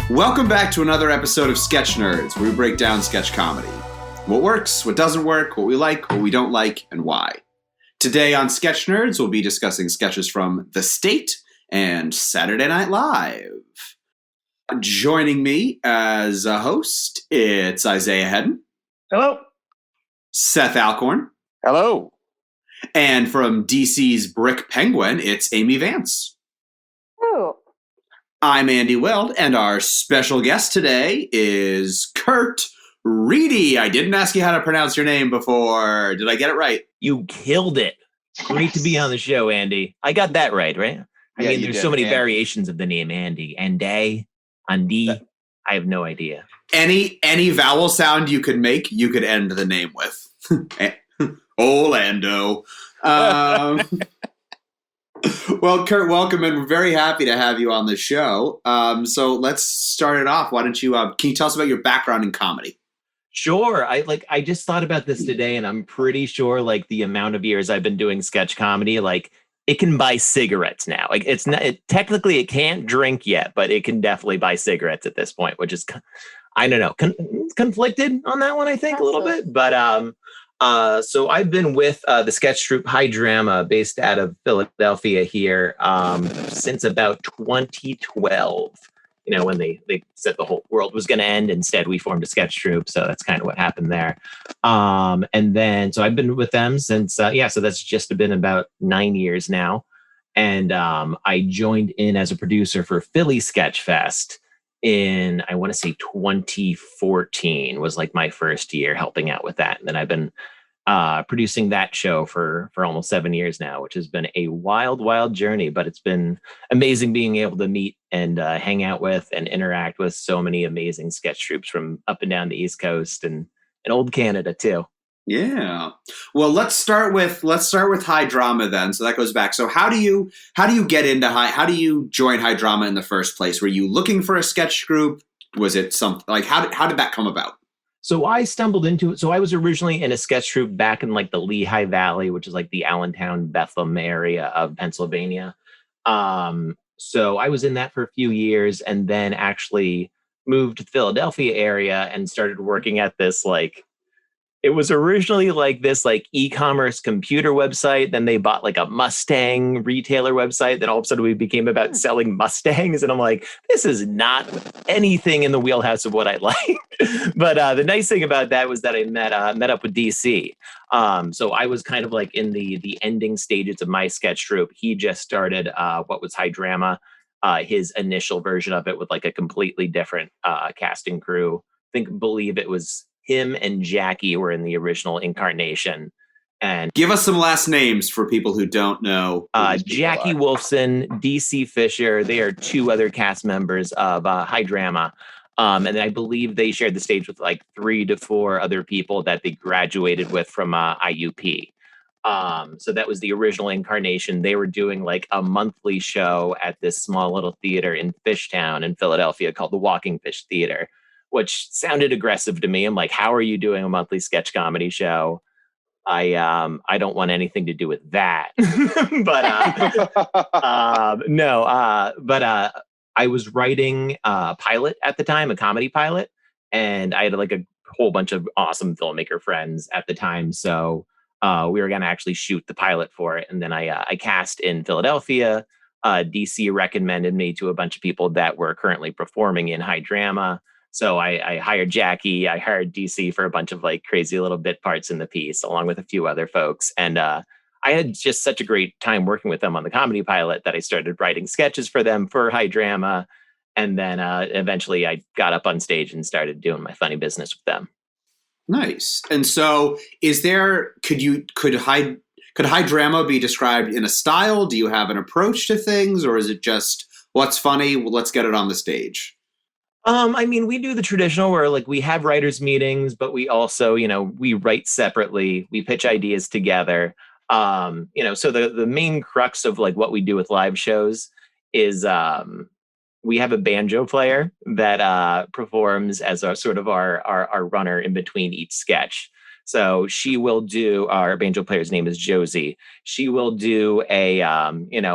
Welcome back to another episode of Sketch Nerds, where we break down sketch comedy. What works, what doesn't work, what we like, what we don't like, and why. Today on Sketch Nerds, we'll be discussing sketches from The State and Saturday Night Live. Joining me as a host, it's Isaiah Hedden. Hello. Seth Alcorn. Hello. And from DC's Brick Penguin, it's Amy Vance. Oh. I'm Andy Weld, and our special guest today is Curt Riedy. I didn't ask you how to pronounce your name before. Did I get it right? You killed it. Great to be on the show, Andy. I got that right? I mean, there's so many variations of the name Andy. Andy, Andy. I have no idea. Any vowel sound you could make, you could end the name with. Orlando. Well, Curt, welcome, and we're very happy to have you on the show. So let's start it off. Why don't you, can you tell us about your background in comedy? Sure. I just thought about this today, and I'm pretty sure the amount of years I've been doing sketch comedy, it can buy cigarettes now. It's not, technically it can't drink yet, but it can definitely buy cigarettes at this point, which is, I don't know, conflicted on that one, I think, a little bit. But so I've been with the sketch troupe High Dramma, based out of Philadelphia here, since about 2012. You know, when they said the whole world was going to end. Instead, we formed a sketch troupe. So that's kind of what happened there. And then, so I've been with them since, so that's just been about 9 years now. And I joined in as a producer for Philly Sketchfest in, I want to say 2014 was my first year helping out with that. And then I've been producing that show for almost 7 years now, which has been a wild journey, but it's been amazing being able to meet and hang out with and interact with so many amazing sketch troupes from up and down the East Coast and old Canada too. Yeah. Well, let's start with High Dramma then. So that goes back. So how do you get into how do you join High Dramma in the first place? Were you looking for a sketch group? Was it something how did that come about? So I stumbled into it. So I was originally in a sketch troupe back in the Lehigh Valley, which is the Allentown, Bethlehem area of Pennsylvania. So I was in that for a few years, and then actually moved to the Philadelphia area and started working at this it was originally this e-commerce computer website. Then they bought a Mustang retailer website. Then all of a sudden we became about selling Mustangs. And I'm like, this is not anything in the wheelhouse of what I like. But the nice thing about that was that I met up with DC. So I was kind of in the ending stages of my sketch troupe. He just started what was High Dramma, his initial version of it with a completely different casting crew. Believe it was him and Jackie were in the original incarnation. And give us some last names for people who don't know. Jackie Wolfson, DC Fisher. They are two other cast members of High Dramma. And I believe they shared the stage with 3 to 4 other people that they graduated with from IUP. So that was the original incarnation. They were doing a monthly show at this small little theater in Fishtown in Philadelphia called the Walking Fish Theater, which sounded aggressive to me. I'm like, how are you doing a monthly sketch comedy show? I don't want anything to do with that. But I was writing a pilot at the time, a comedy pilot, and I had a whole bunch of awesome filmmaker friends at the time. So we were going to actually shoot the pilot for it. And then I cast in Philadelphia. DC recommended me to a bunch of people that were currently performing in High Dramma. So I hired Jackie, I hired DC for a bunch of crazy little bit parts in the piece, along with a few other folks. And I had just such a great time working with them on the comedy pilot that I started writing sketches for them for High Dramma. And then eventually I got up on stage and started doing my funny business with them. Nice. And so could High Dramma be described in a style? Do you have an approach to things, or is it just what's funny? Well, let's get it on the stage. I mean, we do the traditional where we have writers meetings, but we also, we write separately, we pitch ideas together. So the main crux of what we do with live shows is we have a banjo player that performs as our runner in between each sketch. So she will do, our banjo player's name is Josie. She will do a,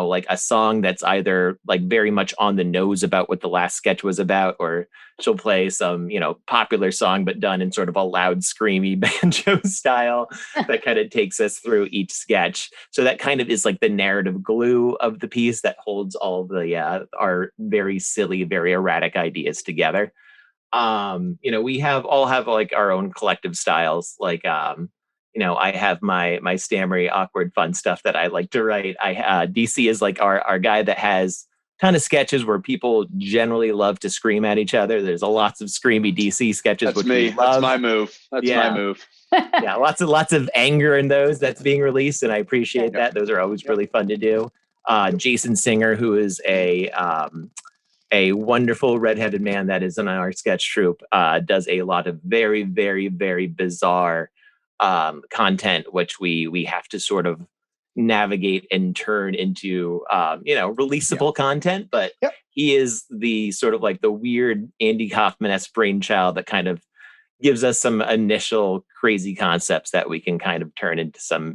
like a song that's either like very much on the nose about what the last sketch was about, or she'll play some, popular song, but done in sort of a loud, screamy banjo style that kind of takes us through each sketch. So that kind of is like the narrative glue of the piece that holds all the, our very silly, very erratic ideas together. We all have like our own collective styles. Like, I have my stammery, awkward, fun stuff that I like to write. DC is like our guy that has ton of sketches where people generally love to scream at each other. There's lots of screamy DC sketches. That's which me. We love. That's my move. That's my move. Yeah, lots of anger in those that's being released, and I appreciate that. Those are always really fun to do. Jason Singer, who is a wonderful redheaded man that is in our sketch troupe, does a lot of very, very, very bizarre content, which we have to sort of navigate and turn into, releasable content. But he is the sort of like the weird Andy Kaufman-esque brainchild that kind of gives us some initial crazy concepts that we can kind of turn into some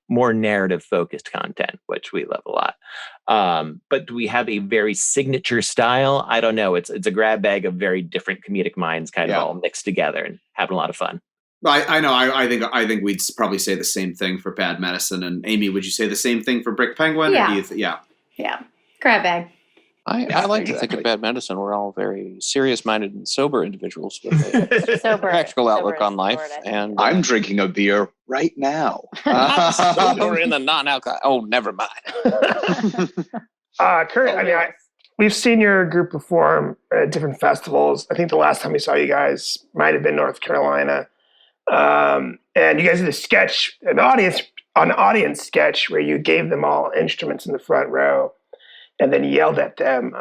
more narrative focused content, which we love a lot. But do we have a very signature style? I don't know. It's a grab bag of very different comedic minds kind of all mixed together and having a lot of fun. I know. I think we'd probably say the same thing for Bad Medicine. And Amy, would you say the same thing for Brick Penguin? Yeah. Or do you Yeah. Grab bag. I like to think of Bad Medicine. We're all very serious-minded and sober individuals with a practical outlook on life. And I'm drinking a beer right now. sober in the non-alcohol. Oh, never mind. Curt, we've seen your group perform at different festivals. I think the last time we saw you guys might have been North Carolina. And you guys did a sketch, an audience sketch where you gave them all instruments in the front row and then yelled at them,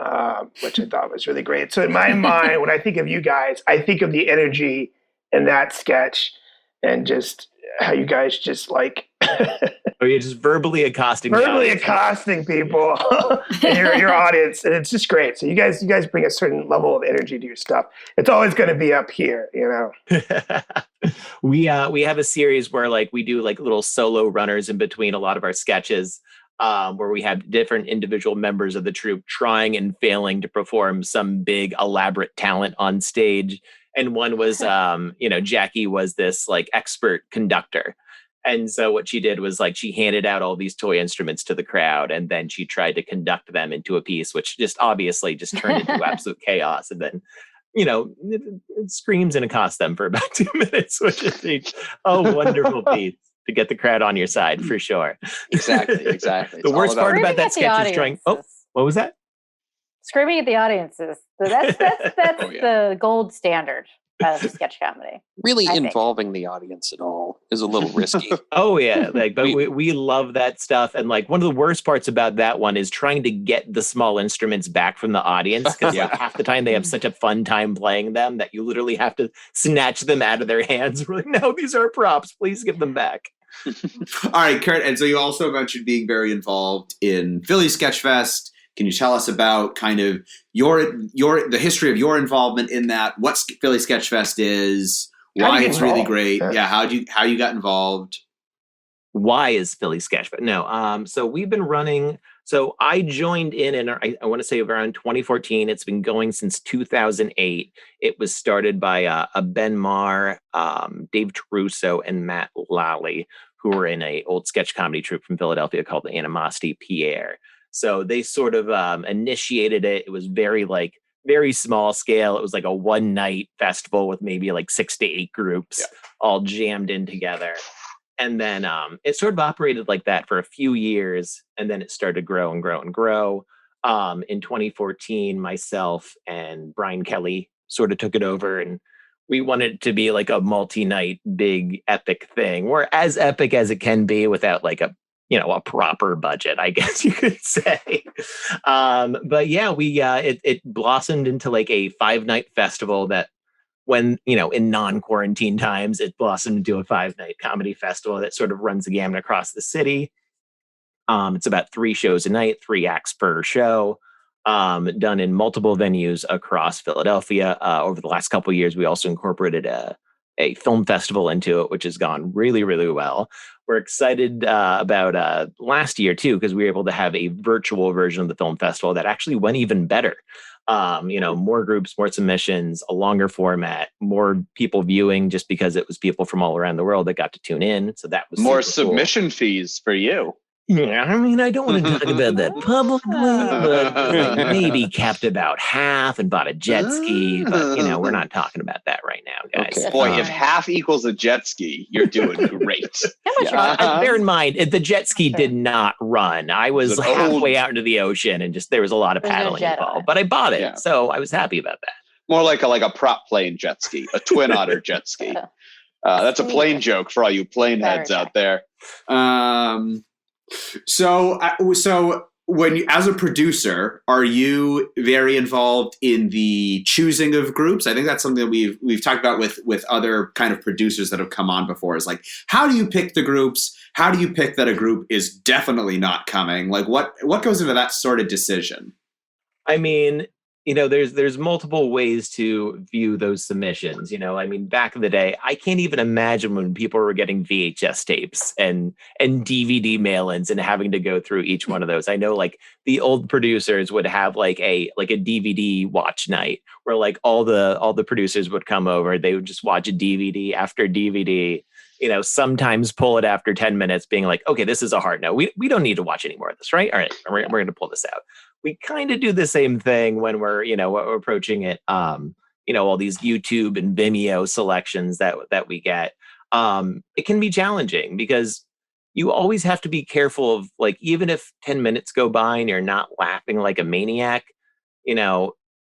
which I thought was really great. So in my mind, when I think of you guys, I think of the energy in that sketch and just how you guys just like... Or you're just verbally accosting people and your audience, and it's just great. So you guys bring a certain level of energy to your stuff. It's always going to be up here, We have a series where like we do like little solo runners in between a lot of our sketches, where we have different individual members of the troupe trying and failing to perform some big elaborate talent on stage. And one was, Jackie was this like expert conductor. And so what she did was like she handed out all these toy instruments to the crowd, and then she tried to conduct them into a piece, which just obviously just turned into absolute chaos. And then, it screams and accosts them for about 2 minutes, which is a wonderful piece to get the crowd on your side for sure. Exactly. The worst part about that sketch is trying. Oh, what was that? Screaming at the audiences. So that's the gold standard of sketch comedy. Really involving the audience at all is a little risky. Oh yeah, but we love that stuff. And like one of the worst parts about that one is trying to get the small instruments back from the audience, because like half the time they have such a fun time playing them that you literally have to snatch them out of their hands. We're like, no, these are props. Please give them back. All right, Curt. And so you also mentioned being very involved in Philly Sketchfest. Can you tell us about kind of the history of your involvement in that? What Philly Sketchfest is, why it's really great? Yeah, how you got involved? Why is Philly Sketchfest? No, so we've been running. So I joined in I want to say around 2014. It's been going since 2008. It was started by Ben Marr, Dave Taruso, and Matt Lally, who were in a old sketch comedy troupe from Philadelphia called the Animosity Pierre. So they sort of initiated it. It was very small scale. It was like a one night festival with maybe like 6 to 8 groups all jammed in together. And then it sort of operated like that for a few years. And then it started to grow and grow and grow. In 2014, myself and Brian Kelly sort of took it over, and we wanted it to be like a multi-night big epic thing. We're as epic as it can be without like a proper budget, I guess you could say. But yeah, it blossomed into like a 5-night festival that when, in non-quarantine times, it blossomed into a 5-night comedy festival that sort of runs the gamut across the city. It's about 3 shows a night, 3 acts per show, done in multiple venues across Philadelphia. Over the last couple of years, we also incorporated a a film festival into it, which has gone really, really well. We're excited about last year too, because we were able to have a virtual version of the film festival that actually went even better. More groups, more submissions, a longer format, more people viewing, just because it was people from all around the world that got to tune in. So that was more super submission cool. fees for you. Yeah, I mean, I don't want to talk about that publicly, but I maybe kept about half and bought a jet ski. But, we're not talking about that right now, guys. Okay. Boy, if half equals a jet ski, you're doing great. Bear in mind, the jet ski did not run. I was halfway out into the ocean and there was a lot of paddling involved. But I bought it, so I was happy about that. More like a prop plane jet ski, a twin otter jet ski. That's a plane joke for all you plane heads out there. So when you, as a producer, are you very involved in the choosing of groups? I think that's something that we've talked about with other kind of producers that have come on before, is like, how do you pick the groups? How do you pick that a group is definitely not coming? Like what goes into that sort of decision? I mean, there's multiple ways to view those submissions. Back in the day, I can't even imagine when people were getting VHS tapes and DVD mail-ins and having to go through each one of those. I know like the old producers would have like a DVD watch night where like all the producers would come over. They would just watch a DVD after DVD. Sometimes pull it after 10 minutes, being like, okay, this is a hard no. We don't need to watch any more of this, right? All right, we're going to pull this out. We kind of do the same thing when we're approaching it. All these YouTube and Vimeo selections that we get. It can be challenging because you always have to be careful of, like, even if 10 minutes go by and you're not laughing like a maniac,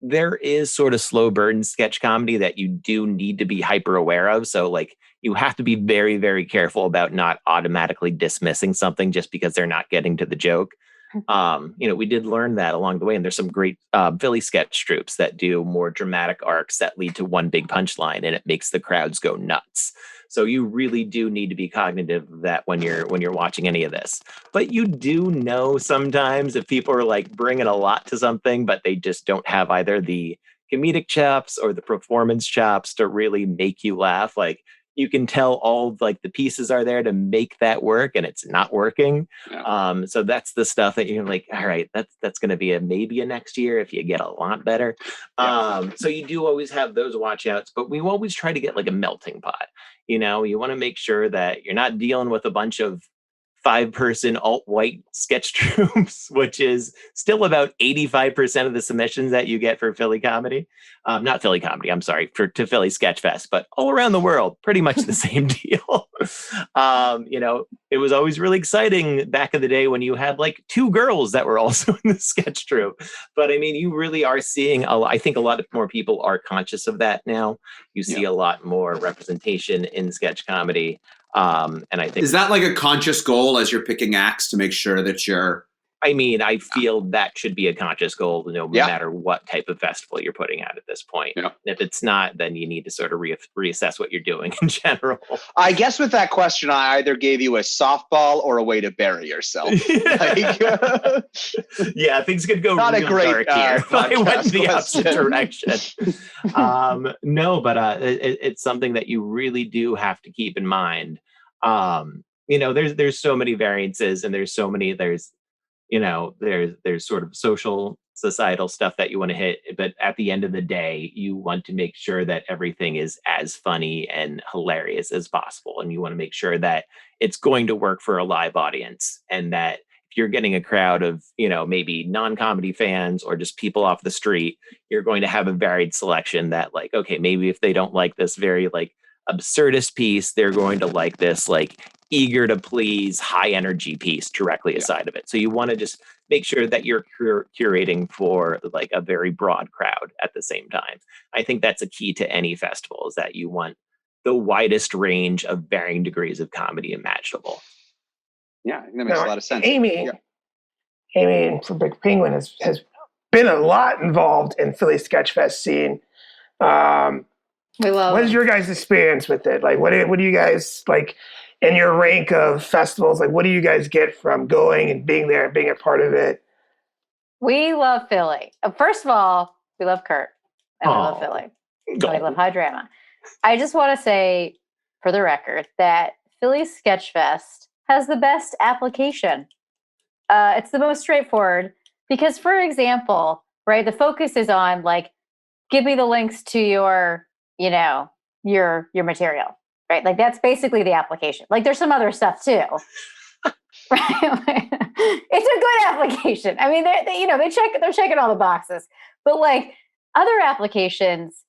there is sort of slow burn sketch comedy that you do need to be hyper aware of. So like you have to be very, very careful about not automatically dismissing something just because they're not getting to the joke. We did learn that along the way, and there's some great Philly sketch troupes that do more dramatic arcs that lead to one big punchline, and it makes the crowds go nuts. So you really do need to be cognitive of that when you're watching any of this. But you do know sometimes if people are like bringing a lot to something, but they just don't have either the comedic chops or the performance chops to really make you laugh. Like, you can tell all like the pieces are there to make that work, and it's not working. Yeah. So that's the stuff that you're like, all right, that's going to be maybe a next year if you get a lot better. Yeah. So you do always have those watch outs, but we always try to get like a melting pot. You want to make sure that you're not dealing with a bunch of 5-person alt-white sketch troupes, which is still about 85% of the submissions that you get for Philly comedy. Not Philly comedy, I'm sorry, to Philly Sketchfest, but all around the world, pretty much the same deal. It was always really exciting back in the day when you had like 2 girls that were also in the sketch troupe. But I mean, you really are seeing, I think a lot of more people are conscious of that now. You see a lot more representation in sketch comedy. And I think, is that like a conscious goal as you're picking acts to make sure that you're? I mean, I feel that should be a conscious goal, no matter what type of festival you're putting out at this point. Yeah. If it's not, then you need to sort of reassess what you're doing in general. I guess with that question, I either gave you a softball or a way to bury yourself. Yeah, things could go not real a great dark here. I went in the opposite direction. No, but it's something that you really do have to keep in mind. There's so many variances, and there's sort of social, societal stuff that you want to hit. But at the end of the day, you want to make sure that everything is as funny and hilarious as possible. And you want to make sure that it's going to work for a live audience, and that if you're getting a crowd of, maybe non-comedy fans or just people off the street, you're going to have a varied selection that, like, okay, maybe if they don't like this very like absurdist piece, they're going to like this like eager to please high energy piece directly aside of it. So you want to just make sure that you're curating for like a very broad crowd at the same time. I think that's a key to any festival, is that you want the widest range of varying degrees of comedy imaginable. Yeah, I think that makes a lot of sense. Amy from Big Penguin has been a lot involved in Philly Sketchfest scene. What is your guys' experience with it? Like, what do you guys like in your rank of festivals? Like, what do you guys get from going and being there and being a part of it? We love Philly. First of all, we love Curt, and we love Philly. And we love High Dramma. I just want to say, for the record, that Philly's Sketchfest has the best application. It's the most straightforward because, for example, right, the focus is on like, give me the links to your, your material, right? Like that's basically the application. Like there's some other stuff too. Right? It's a good application. I mean, they're checking all the boxes, but like other applications,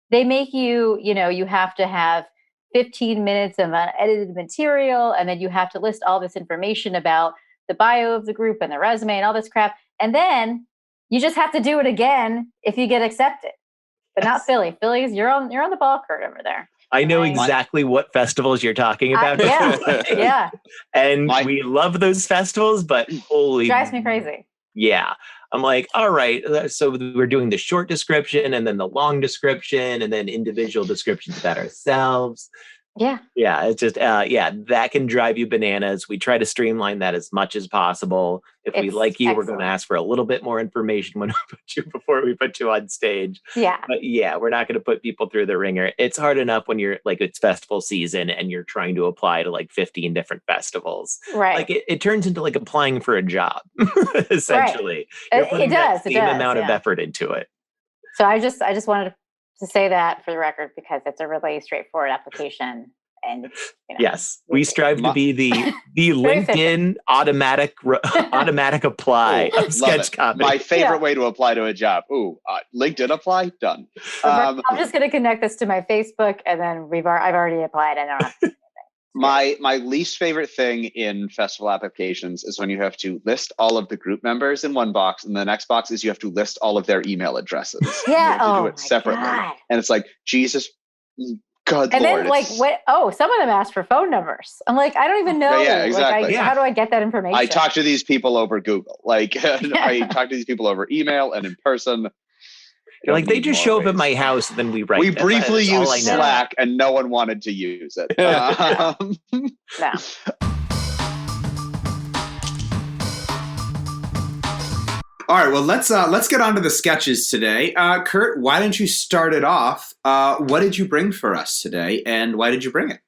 they make you, you have to have 15 minutes of edited material, and then you have to list all this information about the bio of the group and the resume and all this crap, and then you just have to do it again if you get accepted. But not Philly. Philly's you're on the ball, Curt, over there. I know exactly what festivals you're talking about. Yeah. And we love those festivals, but holy, drives me crazy. Yeah. I'm like, all right. So we're doing the short description and then the long description and then individual descriptions about ourselves. Yeah. Yeah. It's just, that can drive you bananas. We try to streamline that as much as possible. If we like you, we're going to ask for a little bit more information before we put you on stage. Yeah. But we're not going to put people through the ringer. It's hard enough when you're like, it's festival season and you're trying to apply to like 15 different festivals. Right. Like it turns into like applying for a job, essentially. Right. It does. Same amount of effort into it. So I just wanted to say that for the record because it's a really straightforward application. And yes, we strive to be the LinkedIn automatic apply of sketch comedy. My favorite way to apply to a job. LinkedIn apply done. I'm just going to connect this to my Facebook, and then I've already applied. I don't have to do anything. My least favorite thing in festival applications is when you have to list all of the group members in one box, and the next box is you have to list all of their email addresses. Yeah, you have to do it separately, God. And it's like Jesus. God and Lord, then like what? Oh, some of them asked for phone numbers. I'm like, I don't even know. Yeah, exactly. How do I get that information? I talk to these people over Google. Like I talk to these people over email and in person. Like they just show up at my house and then we write. We briefly used Slack and no one wanted to use it. No. All right, well, let's get on to the sketches today. Curt, why don't you start it off? What did you bring for us today, and why did you bring it?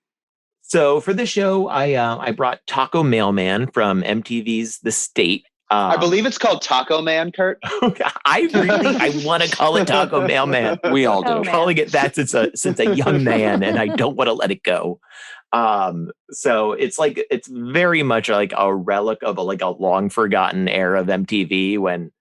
So for the show, I brought Taco Mailman from MTV's The State. I believe it's called Taco Man, Curt. I want to call it Taco Mailman. We all do. I'm calling it that since a young man, and I don't want to let it go. So it's very much like a relic of a long forgotten era of MTV when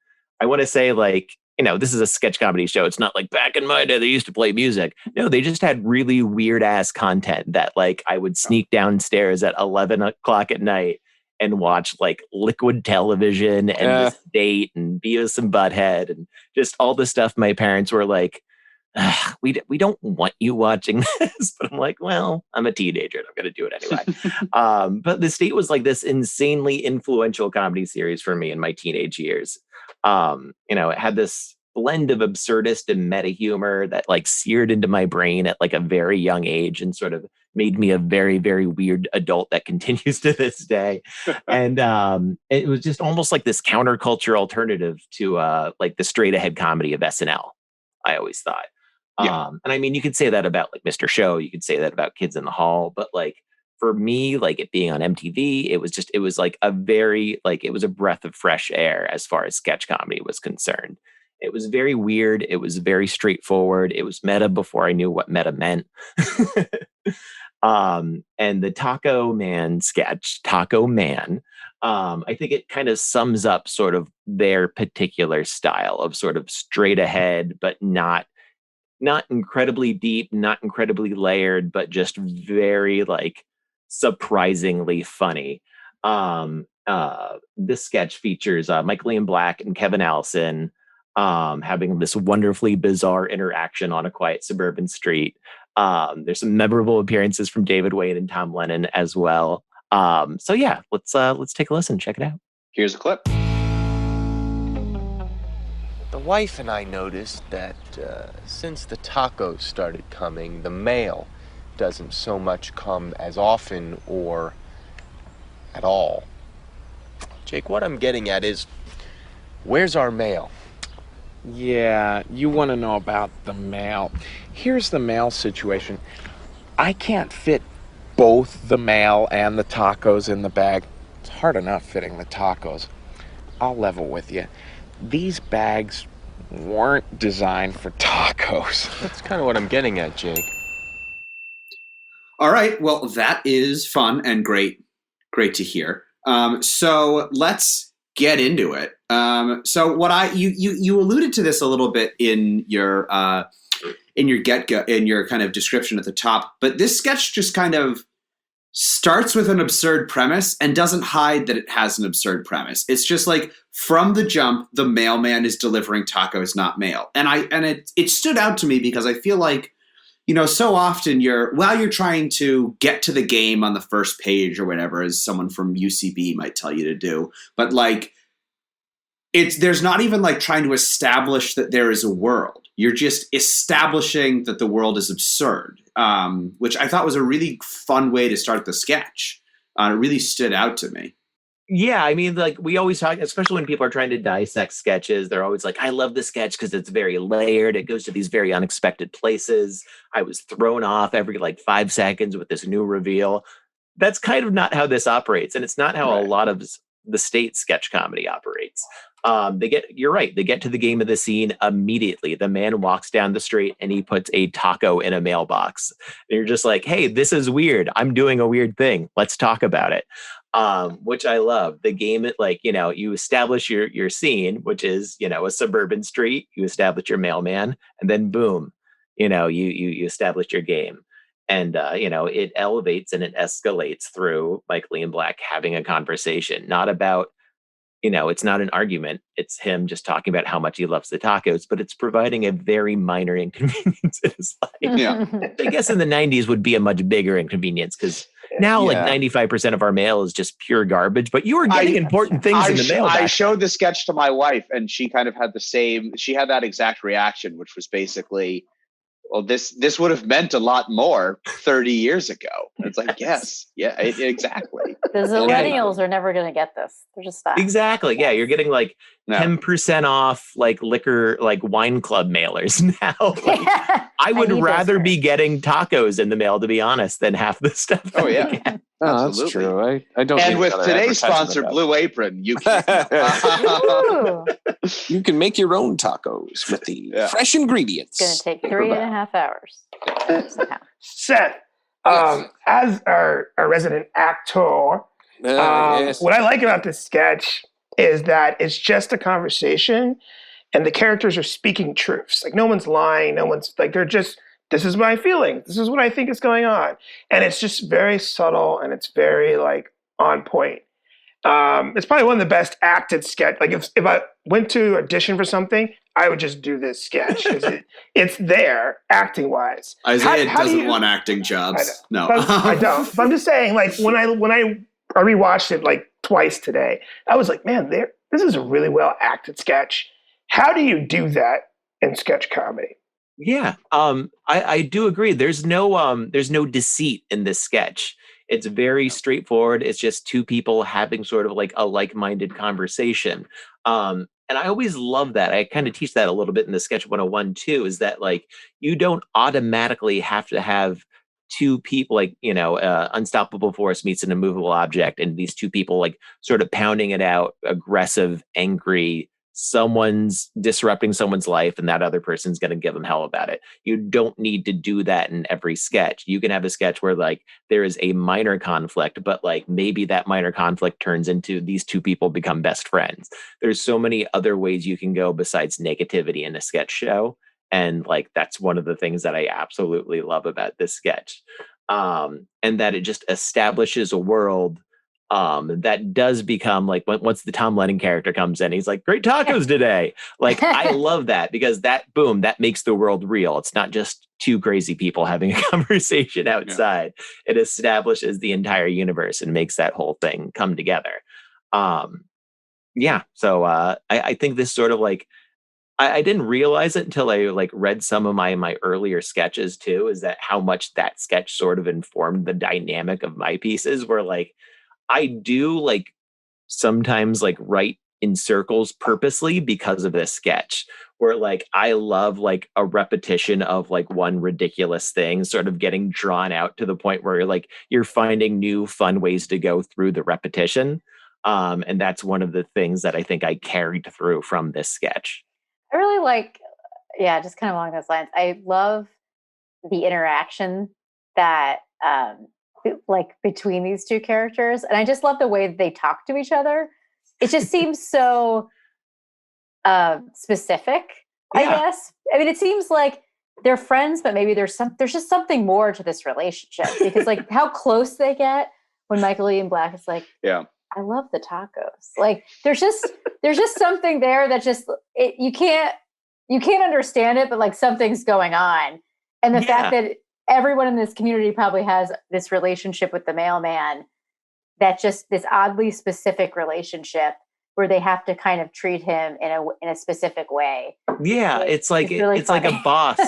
I want to say this is a sketch comedy show. It's not like back in my day, they used to play music. No, they just had really weird ass content that I would sneak downstairs at 11 o'clock at night and watch Liquid Television and The State and Beavis and Butthead and just all the stuff my parents were like, we don't want you watching this, but I'm like, well, I'm a teenager and I'm going to do it anyway. But The State was this insanely influential comedy series for me in my teenage years. It had this blend of absurdist and meta humor that seared into my brain at a very young age and sort of made me a very, very weird adult that continues to this day. And it was just almost like this counterculture alternative to the straight ahead comedy of SNL, I always thought. Yeah. And I mean, you could say that about Mr. Show, you could say that about Kids in the Hall, but for me, it being on MTV, it was a very, it was a breath of fresh air as far as sketch comedy was concerned. It was very weird. It was very straightforward. It was meta before I knew what meta meant. And the Taco Man sketch, Taco Man, I think it kind of sums up sort of their particular style of sort of straight ahead, but not incredibly deep, not incredibly layered, but just very surprisingly funny. This sketch features Michael Ian Black and Kevin Allison having this wonderfully bizarre interaction on a quiet suburban street. There's some memorable appearances from David Wayne and Tom Lennon as well. So yeah, let's take a listen. Check it out. Here's a clip. The wife and I noticed that since the tacos started coming, the mail doesn't so much come as often or at all. Jake, what I'm getting at is, where's our mail? Yeah, you want to know about the mail. Here's the mail situation. I can't fit both the mail and the tacos in the bag. It's hard enough fitting the tacos. I'll level with you. These bags weren't designed for tacos. That's kind of what I'm getting at, Jake. All right. Well, that is fun and great to hear. So let's get into it. So what you alluded to this a little bit in your kind of description at the top, but this sketch just kind of starts with an absurd premise and doesn't hide that it has an absurd premise. It's just like from the jump, the mailman is delivering tacos, not mail. And it stood out to me because I feel like, so often while you're trying to get to the game on the first page or whatever, as someone from UCB might tell you to do, but like there's not even like trying to establish that there is a world. You're just establishing that the world is absurd, which I thought was a really fun way to start the sketch. It really stood out to me. Yeah, I mean, like we always talk, especially when people are trying to dissect sketches, they're always like, I love the sketch because it's very layered. It goes to these very unexpected places. I was thrown off every like 5 seconds with this new reveal. That's kind of not how this operates. And it's not how a lot of the state sketch comedy operates. You're right. They get to the game of the scene immediately. The man walks down the street and he puts a taco in a mailbox. And you're just like, hey, this is weird. I'm doing a weird thing. Let's talk about it. Which I love. The game, you establish your scene, which is, a suburban street. You establish your mailman, and then boom, you establish your game. And, it elevates and it escalates through Michael Ian Black having a conversation, not about, it's not an argument. It's him just talking about how much he loves the tacos, but it's providing a very minor inconvenience in his life. Yeah. I guess in the 90s would be a much bigger inconvenience because now like 95% of our mail is just pure garbage, but you were getting important things in the mail. I showed the sketch to my wife and she kind of had she had that exact reaction, which was basically, well, this would have meant a lot more 30 years ago. And it's like, yes, yeah, exactly. The millennials are never going to get this. They're just fast. Exactly. Yeah, you're getting like 10% off like liquor, like wine club mailers now. Like, I would rather be getting tacos in the mail, to be honest, than half the stuff. Oh yeah. Oh, that's true. I don't. And with today's sponsor, Blue Apron, you can you can make your own tacos with the fresh ingredients. It's going to take 3.5 hours. Seth, as our resident actor, what I like about this sketch is that it's just a conversation, and the characters are speaking truths. Like no one's lying. No one's like they're just. This is my feeling. This is what I think is going on. And it's just very subtle and it's very like on point. It's probably one of the best acted sketch. Like if I went to audition for something, I would just do this sketch. It's there acting wise. Isaiah doesn't want acting jobs. No, I don't. But I'm just saying, like when I rewatched it like twice today, I was like, man, this is a really well acted sketch. How do you do that in sketch comedy? Yeah, I do agree. There's no deceit in this sketch. It's very straightforward. It's just two people having sort of like a like-minded conversation. And I always love that. I kind of teach that a little bit in the Sketch 101 too, is that like you don't automatically have to have two people like, unstoppable force meets an immovable object, and these two people like sort of pounding it out, aggressive, angry, someone's disrupting someone's life and that other person's going to give them hell about it. You don't need to do that in every sketch. You can have a sketch where like there is a minor conflict, but like maybe that minor conflict turns into these two people become best friends. There's so many other ways you can go besides negativity in a sketch show. And like, that's one of the things that I absolutely love about this sketch. And that it just establishes a world that does become like once the Tom Lennon character comes in, he's like, great tacos today. Like, I love that because that makes the world real. It's not just two crazy people having a conversation outside. Yeah. It establishes the entire universe and makes that whole thing come together. So I think this sort of like, I didn't realize it until I like read some of my earlier sketches too, is that how much that sketch sort of informed the dynamic of my pieces, where like, I do like sometimes like write in circles purposely because of this sketch. Where like I love like a repetition of like one ridiculous thing sort of getting drawn out to the point where like you're finding new fun ways to go through the repetition. And that's one of the things that I think I carried through from this sketch. I really like, just kind of along those lines. I love the interaction that like between these two characters. And I just love the way that they talk to each other. It just seems so specific, I guess. I mean, it seems like they're friends, but maybe there's just something more to this relationship, because like how close they get when Michael Ian Black is like, I love the tacos. Like there's just something there that just you can't understand it, but like something's going on. And the fact that everyone in this community probably has this relationship with the mailman, that just this oddly specific relationship where they have to kind of treat him in a specific way. Yeah, it's like it's like a boss.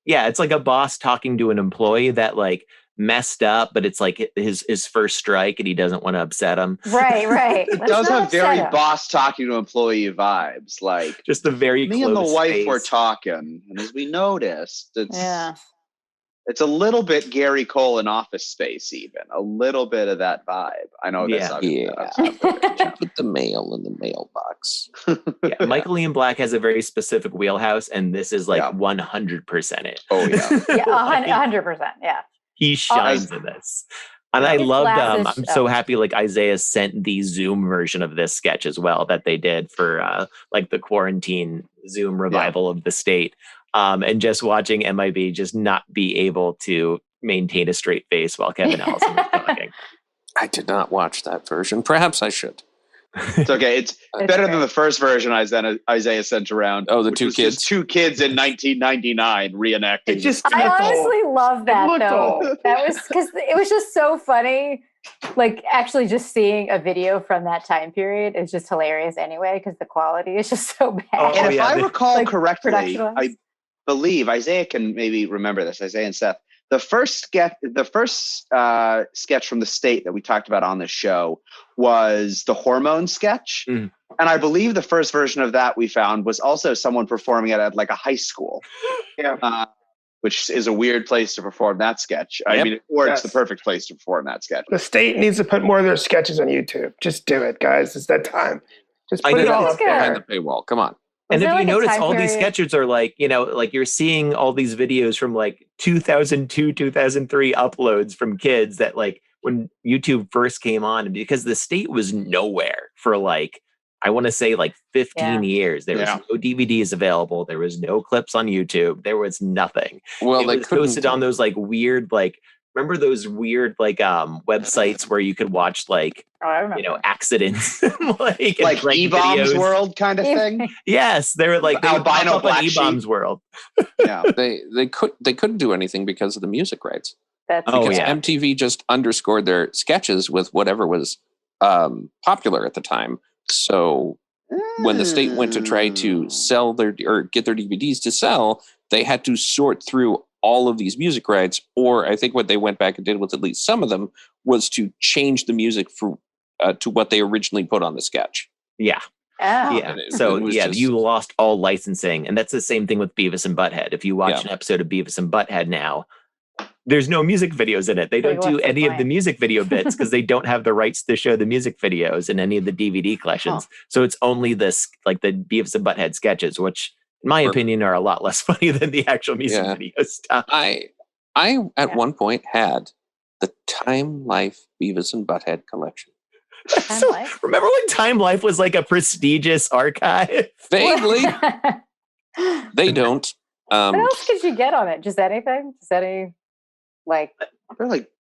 Yeah, it's like a boss talking to an employee that like messed up, but it's like his first strike and he doesn't want to upset him. Right. It does have very boss talking to employee vibes. Like just the very me close and the wife space. were talking, and as we noticed, it's a little bit Gary Cole in Office Space, even a little bit of that vibe. I know that's put the mail in the mailbox. Michael Ian Black has a very specific wheelhouse, and this is like 100% it. Oh yeah, 100%. Yeah, he shines in this. And I loved, I'm so happy like Isaiah sent the Zoom version of this sketch as well that they did for like the quarantine Zoom revival of the state. And just watching MIB just not be able to maintain a straight face while Kevin Allison was talking. I did not watch that version. Perhaps I should. It's okay. It's better than the first version Isaiah sent around. Oh, the two kids? Just two kids in 1999 reenacting. I honestly love that, though. That was because it was just so funny. Like, actually just seeing a video from that time period is just hilarious anyway, because the quality is just so bad. And if I recall correctly, I believe Isaiah can maybe remember this, Isaiah and Seth. The first sketch from the state that we talked about on this show was the hormone sketch. And I believe the first version of that we found was also someone performing it at like a high school, which is a weird place to perform that sketch. I mean, it's the perfect place to perform that sketch. The state needs to put more of their sketches on YouTube. Just do it, guys. It's that time. Just put it all up there. Behind the paywall. Come on. And if you notice, all these sketches are like, you know, like you're seeing all these videos from like 2002, 2003 uploads from kids that like when YouTube first came on, because the state was nowhere for like, I want to say like 15 years. There was no DVDs available. There was no clips on YouTube. There was nothing. Well, it was posted on those like weird, like, remember those weird like websites where you could watch like accidents like E-Bombs World kind of thing? Yes, they were like albino black E-Bombs World. They couldn't do anything because of the music rights. Because MTV just underscored their sketches with whatever was popular at the time. So when the state went to try to sell get their DVDs to sell, they had to sort through all of these music rights, or I think what they went back and did with at least some of them was to change the music to what they originally put on the sketch. Yeah. You lost all licensing, and that's the same thing with Beavis and Butthead. If you watch an episode of Beavis and Butthead now, there's no music videos in it. They don't do any of the music video bits because they don't have the rights to show the music videos in any of the DVD collections. So it's only this, like the Beavis and Butthead sketches, which in my opinion are a lot less funny than the actual music video stuff. I at one point had the Time Life Beavis and Butthead collection. So, remember when Time Life was like a prestigious archive? Vaguely. They don't. What else could you get on it? Just anything? Just any they're like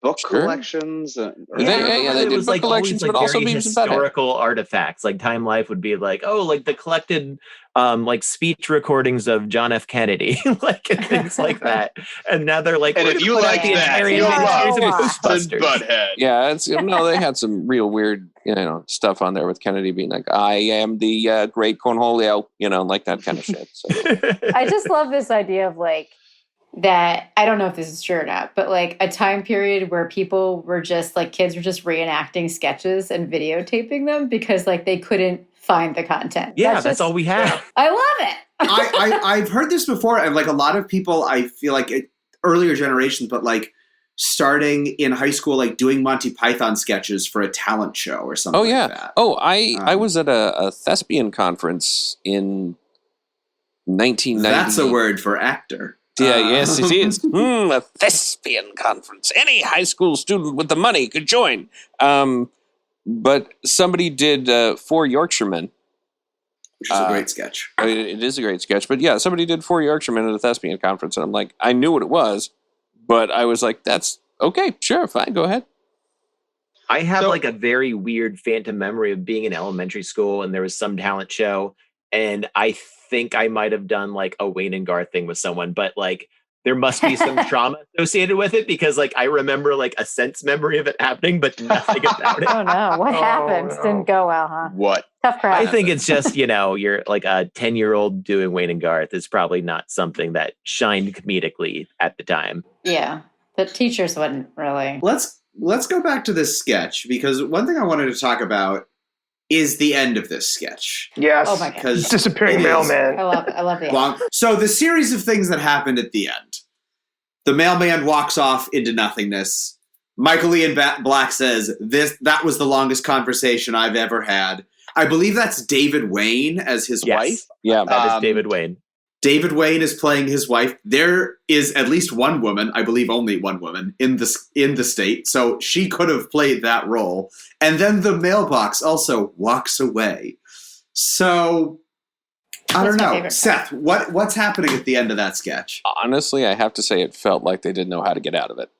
book collections. They did book collections, but also Beavis and Butthead. Historical artifacts. Like Time Life would be like, like the collected like speech recordings of John F. Kennedy, like and things like that. And now they're like, and if you like that, you love Butthead. Yeah, they had some real weird, stuff on there with Kennedy being like, I am the great Cornholio, like that kind of shit. So. I just love this idea of like, that I don't know if this is true or not, but like a time period where people were just like kids were just reenacting sketches and videotaping them because like they couldn't find the content. Yeah, that's just, all we have. I love it. I've heard this before, and like a lot of people, I feel like earlier generations, but like starting in high school, like doing Monty Python sketches for a talent show or something. Oh yeah. Like that. Oh, I was at a thespian conference in 1990. That's a word for actor. Yeah, yes, it is. A thespian conference. Any high school student with the money could join. But somebody did Four Yorkshiremen. Which is a great sketch. It is a great sketch. But yeah, somebody did Four Yorkshiremen at a thespian conference. And I'm like, I knew what it was. But I was like, that's okay, sure, fine, go ahead. I have like a very weird phantom memory of being in elementary school and there was some talent show. And I think I might have done like a Wayne and Garth thing with someone. But like, there must be some trauma associated with it because like I remember like a sense memory of it happening, but nothing about it. Oh no, what happened? No. Didn't go well, huh? What? Tough crowd. I think it's just, you're like a 10-year-old doing Wayne and Garth is probably not something that shined comedically at the time. Yeah, the teachers wouldn't really. Let's go back to this sketch, because one thing I wanted to talk about is the end of this sketch. Yes. Oh my God. Because Disappearing mailman. I love the So the series of things that happened at the end. The mailman walks off into nothingness. Michael Ian Black says, that was the longest conversation I've ever had. I believe that's David Wayne as his wife. Yeah. That is David Wayne. David Wayne is playing his wife. There is at least one woman, I believe only one woman, in the state. So she could have played that role. And then the mailbox also walks away. So I don't know. Seth, what's happening at the end of that sketch? Honestly, I have to say it felt like they didn't know how to get out of it.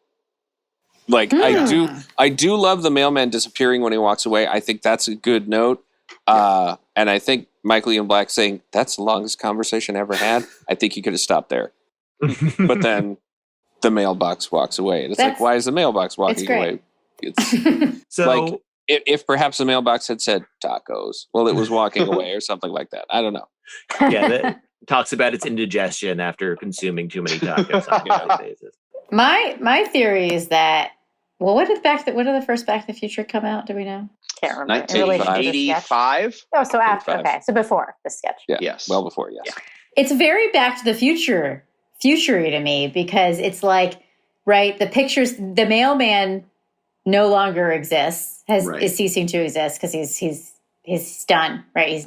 Like I do love the mailman disappearing when he walks away. I think that's a good note. And I think Michael Ian Black saying that's the longest conversation I ever had. I think he could have stopped there. But then the mailbox walks away. And it's like, why is the mailbox walking away? It's So like if perhaps the mailbox had said tacos, well, it was walking away or something like that. I don't know. yeah, that talks about its indigestion after consuming too many tacos on a daily basis. My theory is that when did the first Back to the Future come out? Do we know? Can't remember. In relation to the sketch? 1985. Oh, so after. 85. Okay, so before the sketch. Yeah. Yes. Well before, yes. Yeah. It's very Back to the future-y to me because it's like, right, the mailman no longer exists, is ceasing to exist because he's done, right?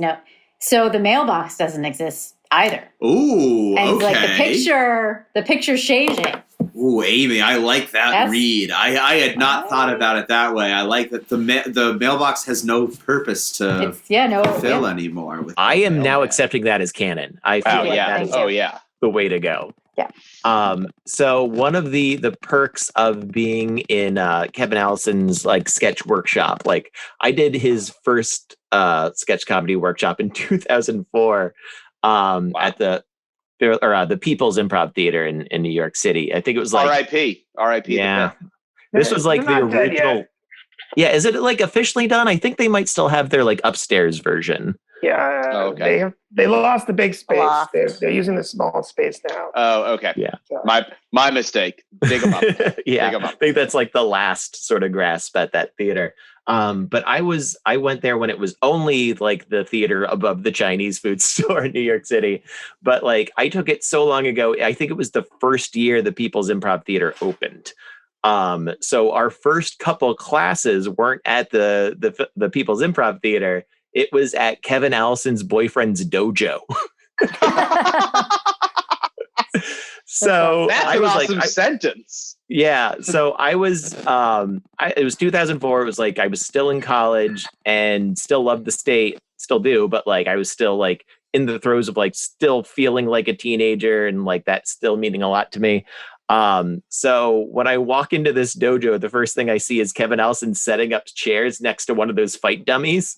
So the mailbox doesn't exist either. Ooh, and okay. Like the picture's changing. Ooh, Amy, I like that read. I had not thought about it that way. I like that the mailbox has no purpose to fill anymore. I am now accepting that as canon. I feel like that is the way to go. Yeah. So one of the perks of being in Kevin Allison's like sketch workshop, like I did his first sketch comedy workshop in 2004 at the People's Improv Theater in New York City. I think it was like R.I.P. Yeah, this was like the original. Yeah, is it like officially done? I think they might still have their like upstairs version. Yeah, they lost the big space. They're using the small space now. Oh, okay. Yeah, my mistake. Big them up. Yeah, Big 'em up. I think that's like the last sort of grasp at that theater. But I went there when it was only like the theater above the Chinese food store in New York City. But like I took it so long ago. I think it was the first year the People's Improv Theater opened. So our first couple classes weren't at the People's Improv Theater. It was at Kevin Allison's boyfriend's dojo. So that's I an was awesome like, sentence. Yeah. So I was, it was 2004. It was like, I was still in college and still loved the state, still do, but like, I was still like in the throes of like still feeling like a teenager and like that still meaning a lot to me. So when I walk into this dojo, the first thing I see is Kevin Allison setting up chairs next to one of those fight dummies.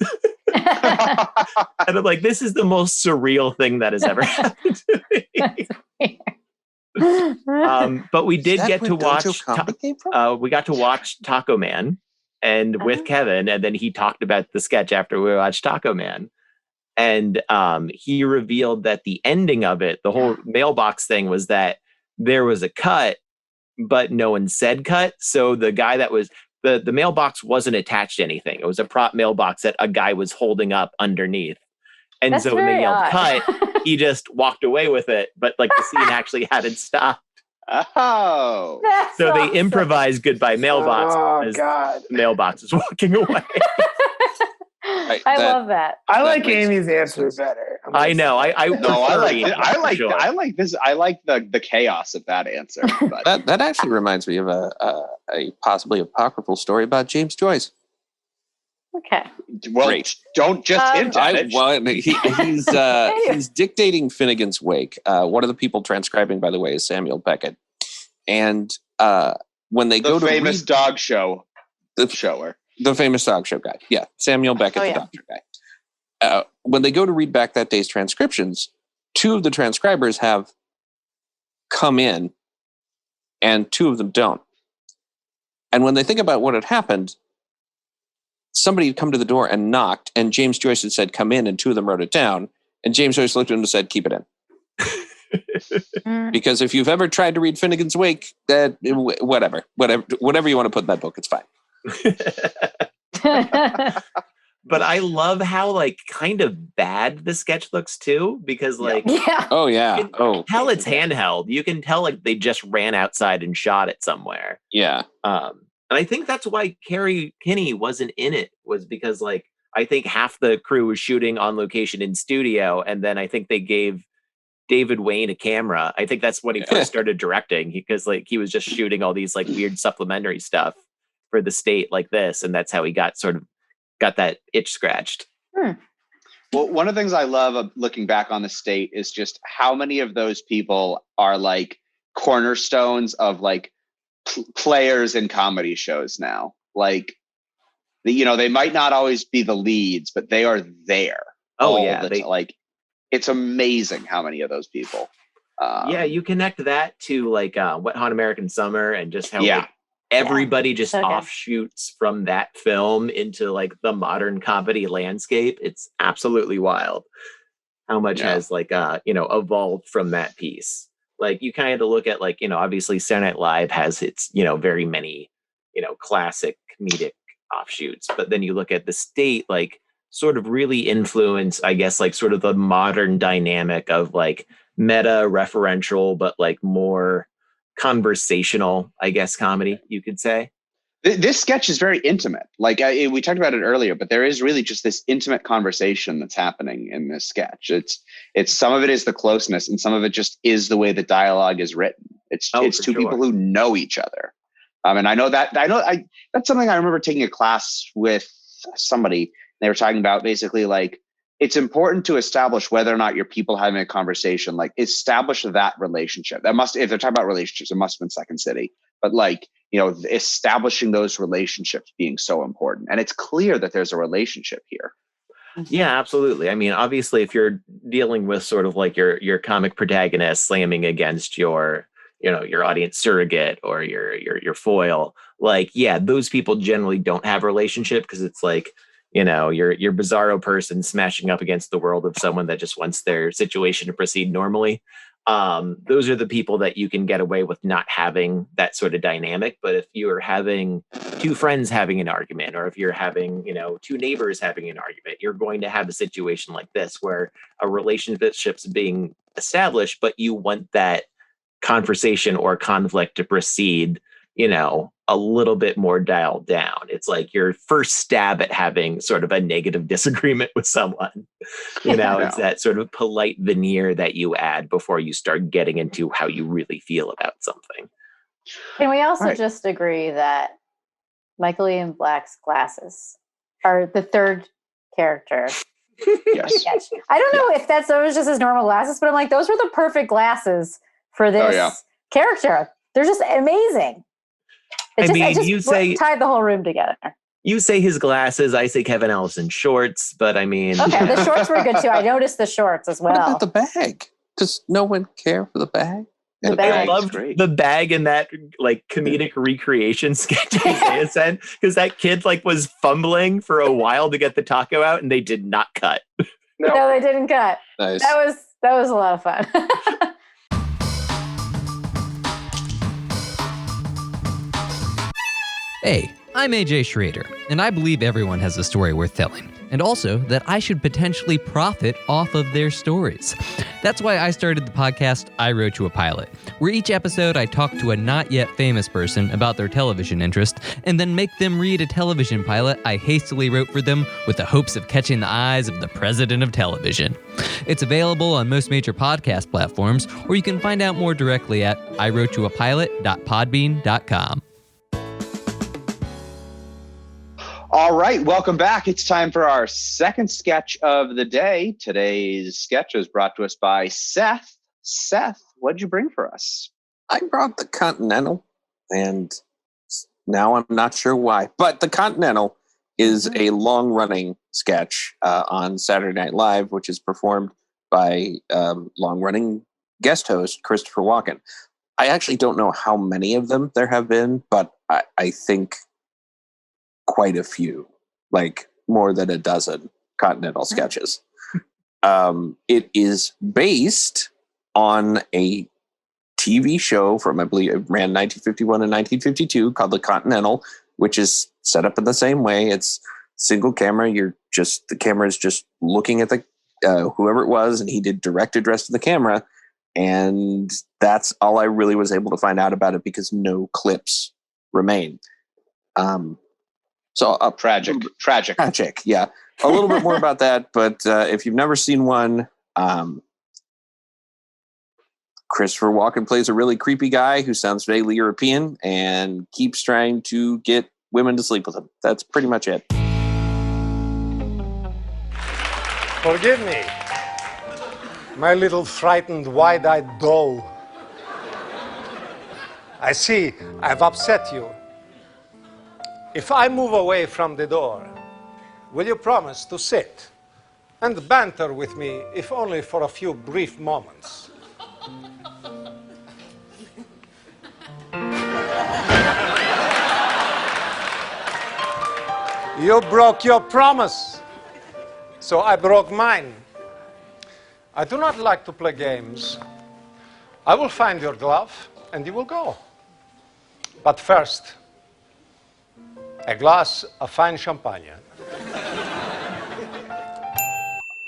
And I'm like, this is the most surreal thing that has ever happened to me. But we did get to watch. We got to watch Taco Man, and with Kevin, and then he talked about the sketch after we watched Taco Man, and he revealed that the ending of it, the whole mailbox thing, was that there was a cut, but no one said cut. So the guy that was the mailbox wasn't attached to anything. It was a prop mailbox that a guy was holding up underneath. And That's so when they very yelled odd. cut, he just walked away with it. But like the scene actually hadn't stopped. Oh. That's So they awesome. improvised goodbye mailbox Oh, as God. the mailbox is walking away. I love that. I like makes Amy's answer better. I'm I gonna know. say. I No, I prefer like Amy's, I like for sure. I like this. I like the chaos of that answer. But That actually reminds me of a possibly apocryphal story about James Joyce. Okay. well, Great. don't just hint at it. He's dictating Finnegan's Wake. One of the people transcribing, by the way, is Samuel Beckett. And when they The go to famous read, dog show The- shower. the famous dog show guy, yeah, Samuel Beckett, Oh, the yeah. doctor guy. When they go to read back that day's transcriptions, two of the transcribers have come in, and two of them don't. And when they think about what had happened, somebody had come to the door and knocked, and James Joyce had said, "Come in," and two of them wrote it down. And James Joyce looked at him and said, "Keep it in." Mm. Because if you've ever tried to read Finnegan's Wake, that whatever you want to put in that book, it's fine. But I love how like kind of bad the sketch looks too, because like Yeah. Oh yeah. You Oh tell it's handheld. You can tell like they just ran outside and shot it somewhere. yeah. And I think that's why Carrie Kinney wasn't in it, was because like I think half the crew was shooting on location in studio, and then I think they gave David Wayne a camera. I think that's when he first started directing, because like he was just shooting all these like weird supplementary stuff for the state like this, and that's how he got that itch scratched. Well, one of the things I love of looking back on the state is just how many of those people are like cornerstones of like players in comedy shows now. Like, they might not always be the leads, but they are there. Oh yeah, like it's amazing how many of those people. Yeah, you connect that to like Wet Hot American Summer, and just how Yeah. like everybody just So good. offshoots from that film into like the modern comedy landscape. It's absolutely wild how much has like evolved from that piece. Like you kind of look at like, obviously Saturday Night Live has its, very many, classic comedic offshoots, but then you look at the state, like sort of really influence, I guess, like sort of the modern dynamic of like meta referential, but like more conversational, I guess, comedy, you could say. This sketch is very intimate. Like we talked about it earlier, but there is really just this intimate conversation that's happening in this sketch. It's some of it is the closeness, and some of it just is the way the dialogue is written. It's two people who know each other. And I know that's something I remember taking a class with somebody. They were talking about basically like it's important to establish whether or not your people having a conversation, like establish that relationship. If they're talking about relationships, it must have been Second City, but like, establishing those relationships being so important. And it's clear that there's a relationship here. Yeah, absolutely. I mean, obviously, if you're dealing with sort of like your comic protagonist slamming against your audience surrogate or your foil, like, yeah, those people generally don't have a relationship, because it's like, your bizarro person smashing up against the world of someone that just wants their situation to proceed normally. Those are the people that you can get away with not having that sort of dynamic. But if you're having two friends having an argument, or if you're having, two neighbors having an argument, you're going to have a situation like this where a relationship's being established, but you want that conversation or conflict to proceed, a little bit more dialed down. It's like your first stab at having sort of a negative disagreement with someone. It's that sort of polite veneer that you add before you start getting into how you really feel about something. Can we also Right. just agree that Michael Ian Black's glasses are the third character? Yes. Sketch. I don't know if those just his normal glasses, but I'm like, those were the perfect glasses for this character. They're just amazing. You say tied the whole room together. You say his glasses, I say Kevin Ellison shorts, but I mean, Okay, the shorts were good too. I noticed the shorts as well. What about the bag? Does no one care for the bag? The I bag. loved great. the bag in that like comedic recreation sketch Isaiah said, because that kid like was fumbling for a while to get the taco out, and they did not cut. No, they didn't cut. Nice. That was a lot of fun. Hey, I'm AJ Schrader, and I believe everyone has a story worth telling, and also that I should potentially profit off of their stories. That's why I started the podcast I Wrote You a Pilot, where each episode I talk to a not yet famous person about their television interest, and then make them read a television pilot I hastily wrote for them with the hopes of catching the eyes of the president of television. It's available on most major podcast platforms, or you can find out more directly at iwroteyouapilot.podbean.com. All right, welcome back. It's time for our second sketch of the day. Today's sketch is brought to us by Seth. Seth, what did you bring for us? I brought the Continental, and now I'm not sure why. But the Continental is a long-running sketch on Saturday Night Live, which is performed by long-running guest host Christopher Walken. I actually don't know how many of them there have been, but I think quite a few, like more than a dozen Continental sketches. It is based on a TV show from, I believe, it ran 1951 and 1952 called The Continental, which is set up in the same way. It's single camera. The camera is just looking at the whoever it was, and he did direct address to the camera. And that's all I really was able to find out about it because no clips remain. So Tragic. Yeah. A little bit more about that, but if you've never seen one, Christopher Walken plays a really creepy guy who sounds vaguely European and keeps trying to get women to sleep with him. That's pretty much it. Forgive me, my little frightened, wide-eyed doll. I see I've upset you. If I move away from the door, will you promise to sit and banter with me, if only for a few brief moments? You broke your promise, so I broke mine. I do not like to play games. I will find your glove, and you will go. But first, a glass of fine champagne.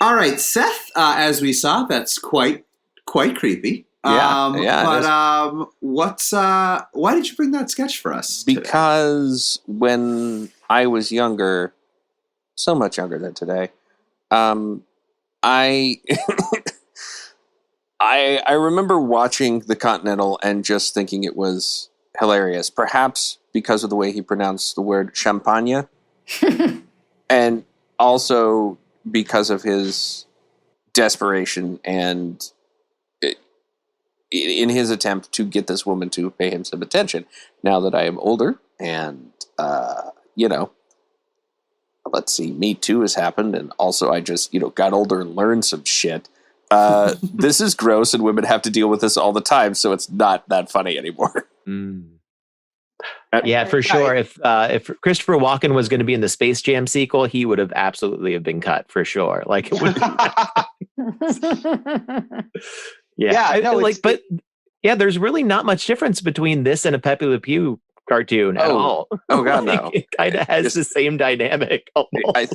All right, Seth, as we saw, that's quite creepy. Yeah, But why did you bring that sketch for us today? Because when I was younger, so much younger than today, I I remember watching The Continental and just thinking it was hilarious. Perhaps because of the way he pronounced the word champagne, and also because of his desperation and in his attempt to get this woman to pay him some attention. Now that I am older and, let's see, Me Too has happened. And also I just, got older and learned some shit. This is gross and women have to deal with this all the time. So it's not that funny anymore. Yeah, for sure. If Christopher Walken was going to be in the Space Jam sequel, he would have absolutely have been cut for sure. Like it would. There's really not much difference between this and a Pepe Le Pew cartoon at all. Oh God, no! It kind of has the same dynamic. I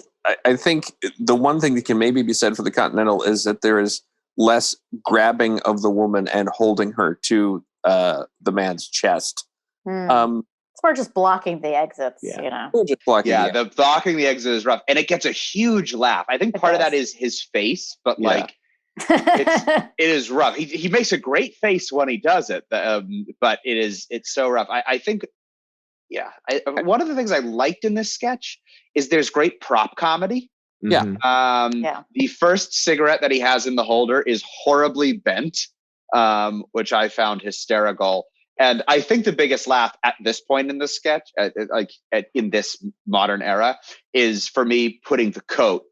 think the one thing that can maybe be said for the Continental is that there is less grabbing of the woman and holding her to the man's chest. It's more just blocking the exits, Just blocking the blocking the exit is rough, and it gets a huge laugh. I think part of that is his face, but it is rough. He makes a great face when he does it, but it's so rough. I think, one of the things I liked in this sketch is there's great prop comedy. The first cigarette that he has in the holder is horribly bent, which I found hysterical. And I think the biggest laugh at this point in the sketch, in this modern era, is for me putting the coat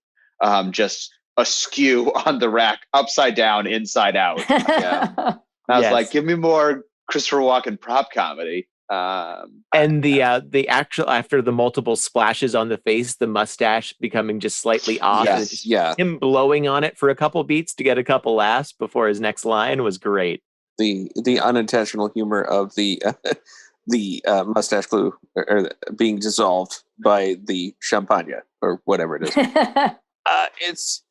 just askew on the rack, upside down, inside out. I was like, give me more Christopher Walken prop comedy. And the actual, after the multiple splashes on the face, the mustache becoming just slightly off. Him blowing on it for a couple beats to get a couple laughs before his next line was great. The unintentional humor of the the mustache glue or being dissolved by the champagne or whatever it is.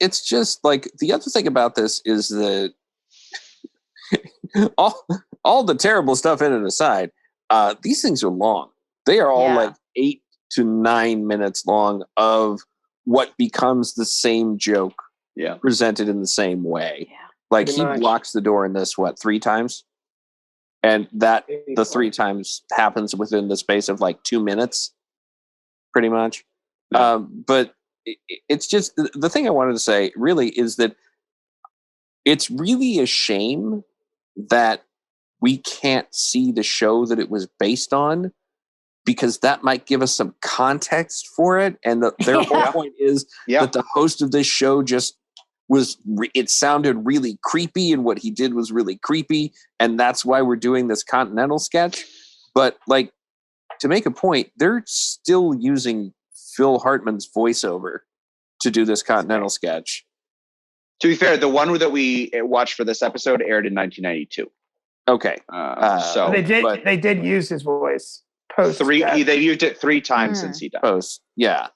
It's just like the other thing about this is that all the terrible stuff in it aside, these things are long. They are all like 8 to 9 minutes long of what becomes the same joke presented in the same way. Yeah. Like he blocks the door in this 3 times, and that the 3 times happens within the space of like 2 minutes, pretty much. But it's just the thing I wanted to say really is that it's really a shame that we can't see the show that it was based on, because that might give us some context for it. And their whole point is that the host of this show just it sounded really creepy, and what he did was really creepy. And that's why we're doing this Continental sketch. But like, to make a point, they're still using Phil Hartman's voiceover to do this Continental sketch. To be fair, the one that we watched for this episode aired in 1992. Okay. So they did use his voice. Post they used it 3 times since he died. Post, yeah.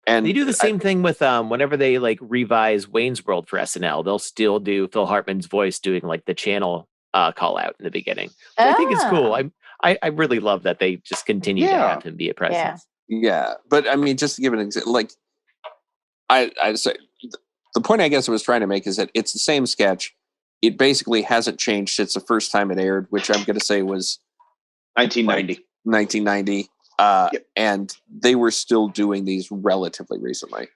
And they do the same thing with whenever they like revise Wayne's World for SNL, they'll still do Phil Hartman's voice doing like the channel call out in the beginning. I think it's cool. I really love that they just continue to have him be a presence. Yeah, but I mean, just to give an example, like I say, the point I guess I was trying to make is that it's the same sketch. It basically hasn't changed since the first time it aired, which I'm going to say was 1990. 1990. And they were still doing these relatively recently.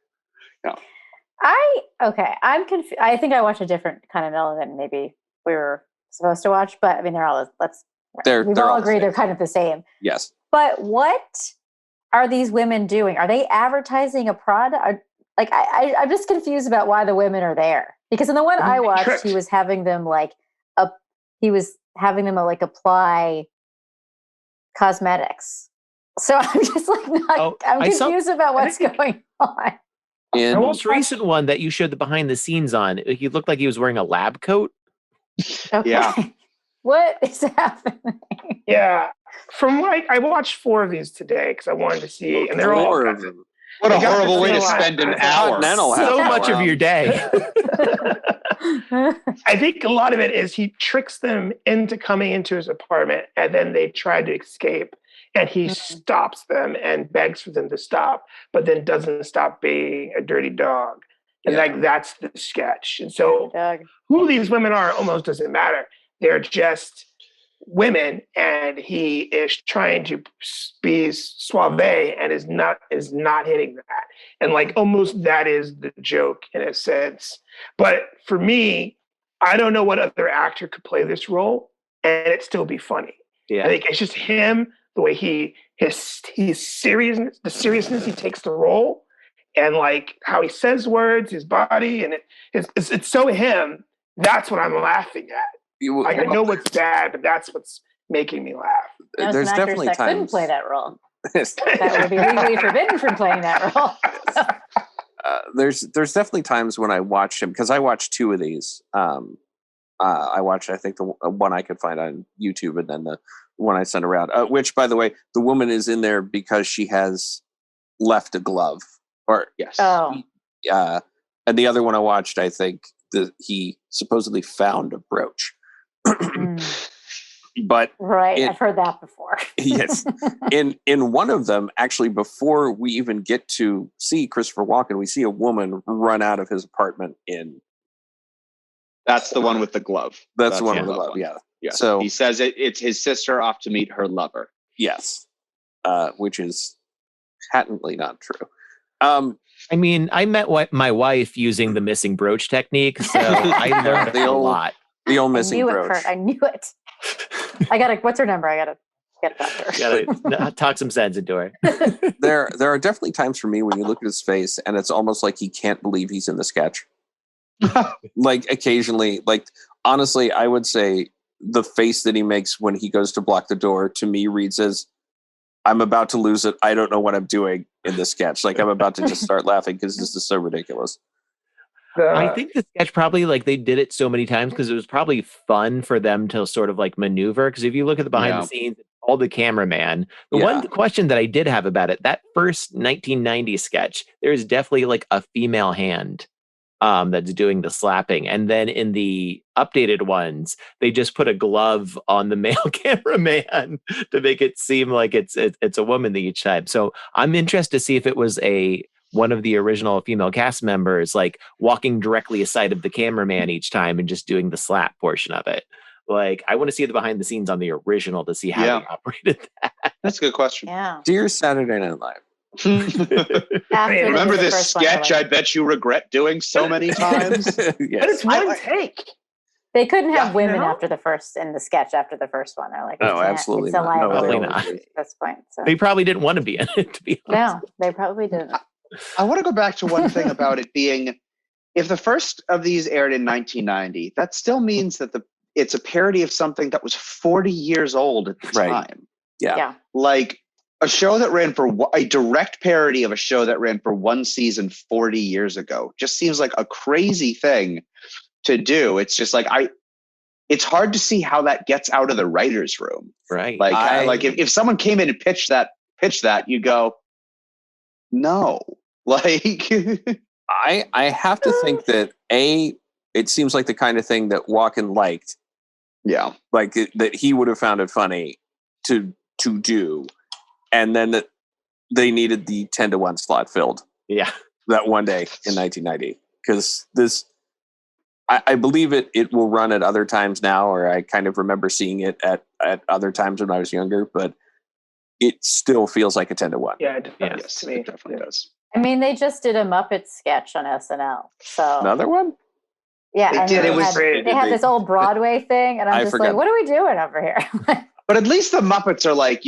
Yeah. I'm confused. I think I watched a different kind of Continental than maybe we were supposed to watch, but I mean, they're all, we've all agreed they're kind of the same. Yes. But what are these women doing? Are they advertising a product? Like, I'm just confused about why the women are there. Because in the one I watched, he was having them apply cosmetics. So I'm just like, I'm confused about what's going on. In the most recent one that you showed the behind the scenes on, he looked like he was wearing a lab coat. Okay. Yeah. What is happening? Yeah. From I watched 4 of these today because I wanted to see, and they're all. What a horrible way to spend an hour. So much of your day. I think a lot of it is he tricks them into coming into his apartment, and then they try to escape, and he stops them and begs for them to stop, but then doesn't stop being a dirty dog. And that's the sketch. And so who these women are almost doesn't matter. They're just women, and he is trying to be suave and is not hitting that. And like almost that is the joke in a sense. But for me, I don't know what other actor could play this role and it still be funny. I think it's just him, the way his seriousness, the seriousness he takes the role, and like how he says words, his body, and it's so him. That's what I'm laughing at. Like, I know what's bad, but that's what's making me laugh. There's definitely times couldn't play that role. That would be legally forbidden from playing that role. There's definitely times when I watched him, because I watched 2 of these. I watched, I think, the one I could find on YouTube, and then the one I sent around. Which, by the way, the woman is in there because she has left a glove. Or yes. Oh. And the other one I watched, I think he supposedly found a brooch. But I've heard that before. Yes. In one of them, actually, before we even get to see Christopher Walken, we see a woman run out of his apartment in. That's the one with the glove. That's the one with the glove. Yeah. So he says it's his sister off to meet her lover. Yes. Which is patently not true. I mean, I met my wife using the missing brooch technique, so I learned a lot. The old missing brooch. I knew it. What's her number? I gotta get that to her. Gotta talk some sense into her. There are definitely times for me when you look at his face and it's almost like he can't believe he's in the sketch. Like occasionally, like honestly, I would say the face that he makes when he goes to block the door to me reads as, I'm about to lose it. I don't know what I'm doing in this sketch. Like I'm about to just start laughing because this is so ridiculous. I think the sketch probably, like, they did it so many times because it was probably fun for them to sort of like maneuver. Because if you look at the behind the scenes, called the cameraman. The one question that I did have about it, that first 1990 sketch, there's definitely like a female hand that's doing the slapping. And then in the updated ones, they just put a glove on the male cameraman to make it seem like it's a woman each time. So I'm interested to see if it was one of the original female cast members, like walking directly aside of the cameraman each time and just doing the slap portion of it. Like, I want to see the behind the scenes on the original to see how they operated that. That's a good question. Yeah. Dear Saturday Night Live. Remember this sketch I bet you regret doing so many times? But it's one take. They couldn't have women after the first in the sketch after the first one. They're like, oh, absolutely it's a not. Probably liability not. at this point. So. They probably didn't want to be in it, to be honest. No, they probably didn't. I want to go back to one thing about it being, if the first of these aired in 1990, that still means that it's a parody of something that was 40 years old at the time. Yeah. Like a show that ran for a direct parody of a show that ran for one season 40 years ago just seems like a crazy thing to do. It's just like, it's hard to see how that gets out of the writer's room. Right. Like if someone came in and pitched that, you go, no. Like I have to think that it seems like the kind of thing that Walken liked. Yeah. Like that he would have found it funny to do. And then that they needed the 10-to-1 slot filled. Yeah. That one day in 1990. Because I believe it will run at other times now, or I kind of remember seeing it at other times when I was younger, but it still feels like a 10-to-1. Yeah, it Yes, it definitely does. I mean, they just did a Muppet sketch on SNL. So Another one? yeah, They and did. they had this old Broadway thing, and I'm just forgot. like, what are we doing over here? But at least the Muppets are like,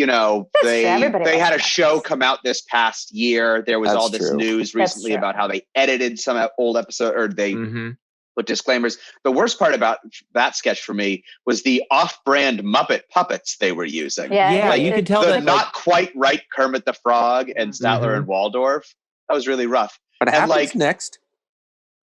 they everybody had a loves show Muppets. come out this past year. There was That's all this true. news recently true. about how they edited some old episode, or they Mm-hmm. put disclaimers. The worst part about that sketch for me was the off-brand Muppet puppets they were using. Yeah, you could tell The that, not quite right Kermit the Frog and Statler and Waldorf. That was really rough. What And happens next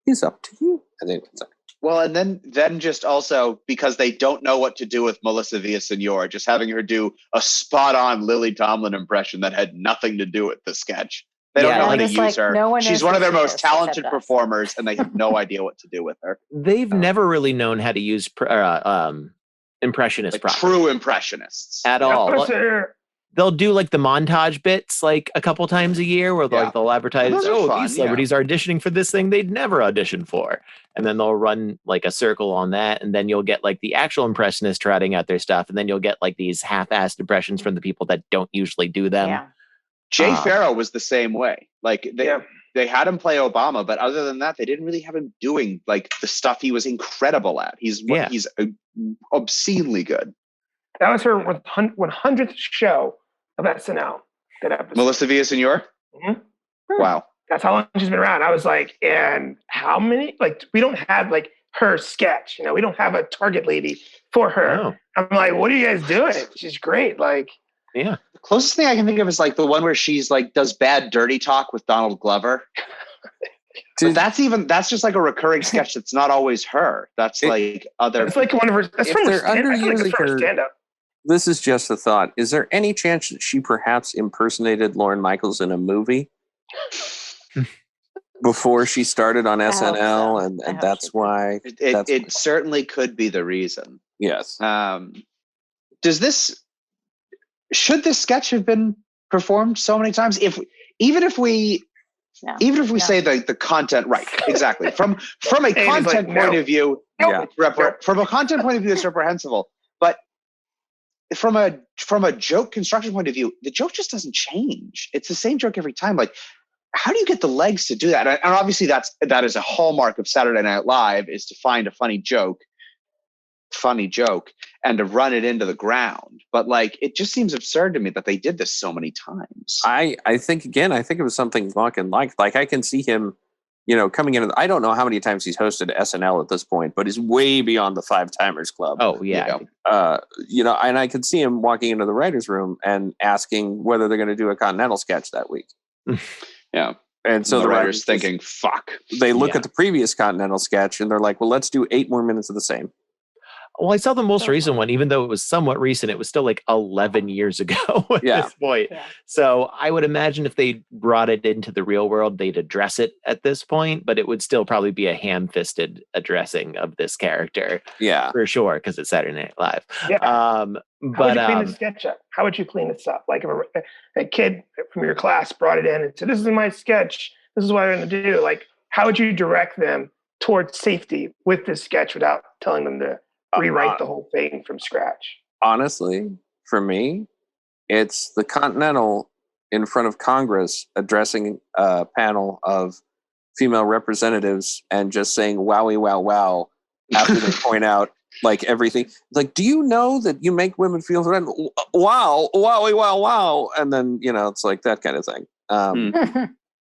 is up to you. I think it's Well, and then just also because they don't know what to do with Melissa Villaseñor, just having her do a spot-on Lily Tomlin impression that had nothing to do with the sketch. They don't know how to use her. No one She's knows one of who their she most is, talented except us. performers, and they have no idea what to do with her. They've never really known how to use impressionist Like properly true impressionists. at all. They'll do like the montage bits like a couple times a year where they'll advertise, Those are fun, these celebrities are auditioning for this thing they'd never auditioned for. And then they'll run like a circle on that. And then you'll get like the actual impressionists trotting out their stuff. And then you'll get like these half-assed impressions from the people that don't usually do them. Yeah. Jay Farrow was the same way. Like they had him play Obama, but other than that, they didn't really have him doing like the stuff he was incredible at. He's obscenely good. That was her 100th show of SNL. That episode. Melissa Villaseñor? Mhm. Wow. That's how long she's been around. I was like, and how many? Like, we don't have like her sketch. We don't have a target lady for her. Oh. I'm like, what are you guys doing? She's great. Like, Yeah. The closest thing I can think of is like the one where she's like does bad dirty talk with Donald Glover. But that's just like a recurring sketch. That's not always her. That's like other. it's like one of her. That's If from her they're stand-up. I feel like underusing it's from her her- stand-up. This is just a thought. Is there any chance that she perhaps impersonated Lorne Michaels in a movie before she started on hope SNL, so. and I hope that's she did. why? It certainly could be the reason. Yes. Should this sketch have been performed so many times? Even if we say the content right, exactly from a Dave is content like, point no. of view, Yeah. from a content point of view, it's reprehensible. But from a joke construction point of view, the joke just doesn't change. It's the same joke every time. Like, how do you get the legs to do that? And obviously, that is a hallmark of Saturday Night Live, is to find a funny joke, and to run it into the ground. But like, it just seems absurd to me that they did this so many times. I think it was something Walken liked. Like, I can see him, coming in. I don't know how many times he's hosted SNL at this point, but he's way beyond the Five Timers Club. Oh, yeah. And I could see him walking into the writer's room and asking whether they're going to do a Continental sketch that week. Yeah. And so the writer's just thinking, fuck. They look at the previous Continental sketch and they're like, well, let's do 8 more minutes of the same. Well, I saw the most So recent fun. one, even though it was somewhat recent, it was still like 11 years ago at Yeah. this point. Yeah. So I would imagine if they brought it into the real world, they'd address it at this point, but it would still probably be a ham-fisted addressing of this character Yeah. for sure, because it's Saturday Night Live. Yeah. How would But you clean the sketch up? How would you clean this up? Like if a kid from your class brought it in and said, "This is my sketch. This is what I'm going to do." Like, how would you direct them towards safety with this sketch without telling them to rewrite the whole thing from scratch? Honestly, for me, it's the Continental in front of Congress addressing a panel of female representatives and just saying "wowie, wow, wow" after they point out like everything. Like, do you know that you make women feel threatened? Wow, wowie, wow, wow, and then it's like that kind of thing.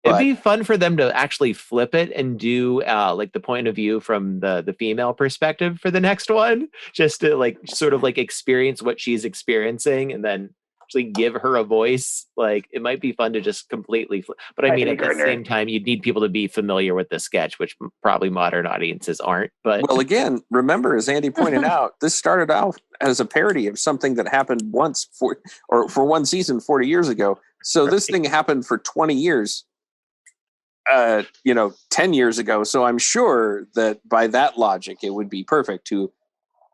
It'd But- be fun for them to actually flip it and do like the point of view from the female perspective for the next one, just to like sort of like experience what she's experiencing and then actually give her a voice. Like it might be fun to just completely flip. But I mean, at the same time, you'd need people to be familiar with the sketch, which probably modern audiences aren't. But Well, again, remember, as Andy pointed out, this started out as a parody of something that happened once for one season 40 years ago. So this thing happened for 20 years. 10 years ago. So I'm sure that by that logic, it would be perfect to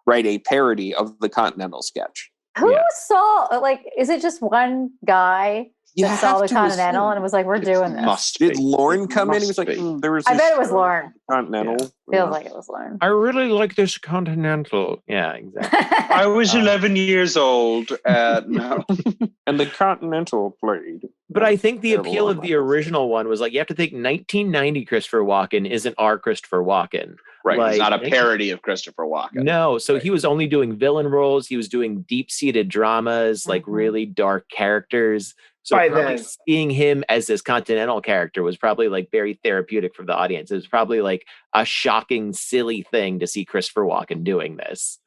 write a parody of the Continental sketch. Who saw, like, is it just one guy that saw the Continental assume. and was like, we're doing this? Must Did be. Lauren come in? Must He was like, be. there was. I this bet it was show, Lauren. Continental. Feels like it was Lauren. I really like this Continental. Yeah, exactly. I was 11 years old. No. And the Continental played. But I think the Terrible appeal of line the like this. original one was like, you have to think 1990 Christopher Walken isn't our Christopher Walken. Right. Like, He's not a parody of Christopher Walken. No, so he was only doing villain roles. He was doing deep-seated dramas, like Mhm. really dark characters. So By probably then. seeing him as this Continental character was probably like very therapeutic for the audience. It was probably like a shocking, silly thing to see Christopher Walken doing this.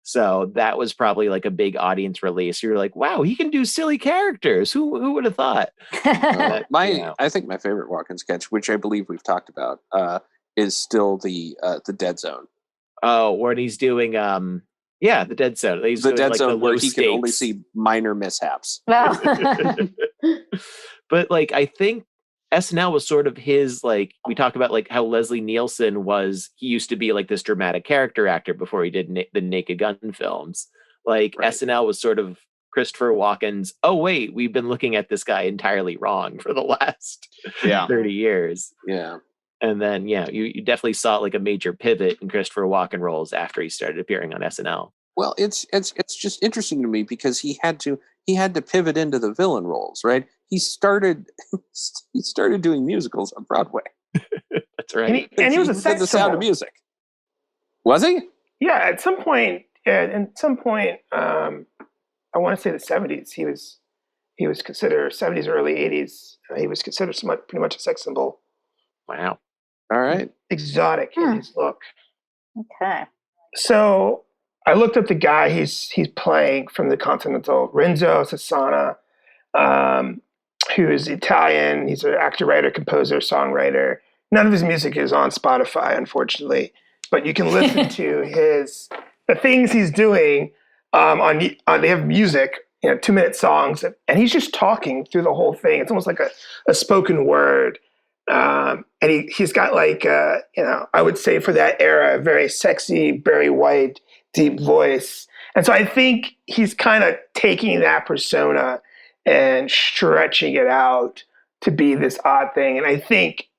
So that was probably like a big audience release. You're like, wow, he can do silly characters. Who would have thought? I think my favorite Walken sketch, which I believe we've talked about, is still the Dead Zone. Oh, when he's doing the Dead Zone. He's The doing, Dead like, Zone where low he can only stakes. see minor mishaps. Well, But like I think SNL was sort of his, like, we talk about like how Leslie Nielsen was, he used to be like this dramatic character actor before he did the Naked Gun films. Like Right. SNL was sort of Christopher Walken's, oh wait, we've been looking at this guy entirely wrong for the last Yeah. 30 years. Yeah. And then you definitely saw like a major pivot in Christopher Walken roles after he started appearing on SNL. Well, it's just interesting to me because he had to pivot into the villain roles, right? He started doing musicals on Broadway. That's right. And he was a did sex The Sound of symbol. Music. Was he? Yeah, at some point, I want to say the 70s, he was considered 70s, early 80s. He was considered pretty much a sex symbol. Wow. All right. Exotic in his look. okay. So I looked up the guy he's playing from the Continental, Renzo Sassana, who is Italian. He's an actor, writer, composer, songwriter. None of his music is on Spotify, unfortunately, but you can listen to the things he's doing they have music, 2-minute songs, and he's just talking through the whole thing. It's almost like a spoken word. And he's got like, I would say for that era, a very sexy, Barry White, deep voice. And so I think he's kind of taking that persona and stretching it out to be this odd thing. And I think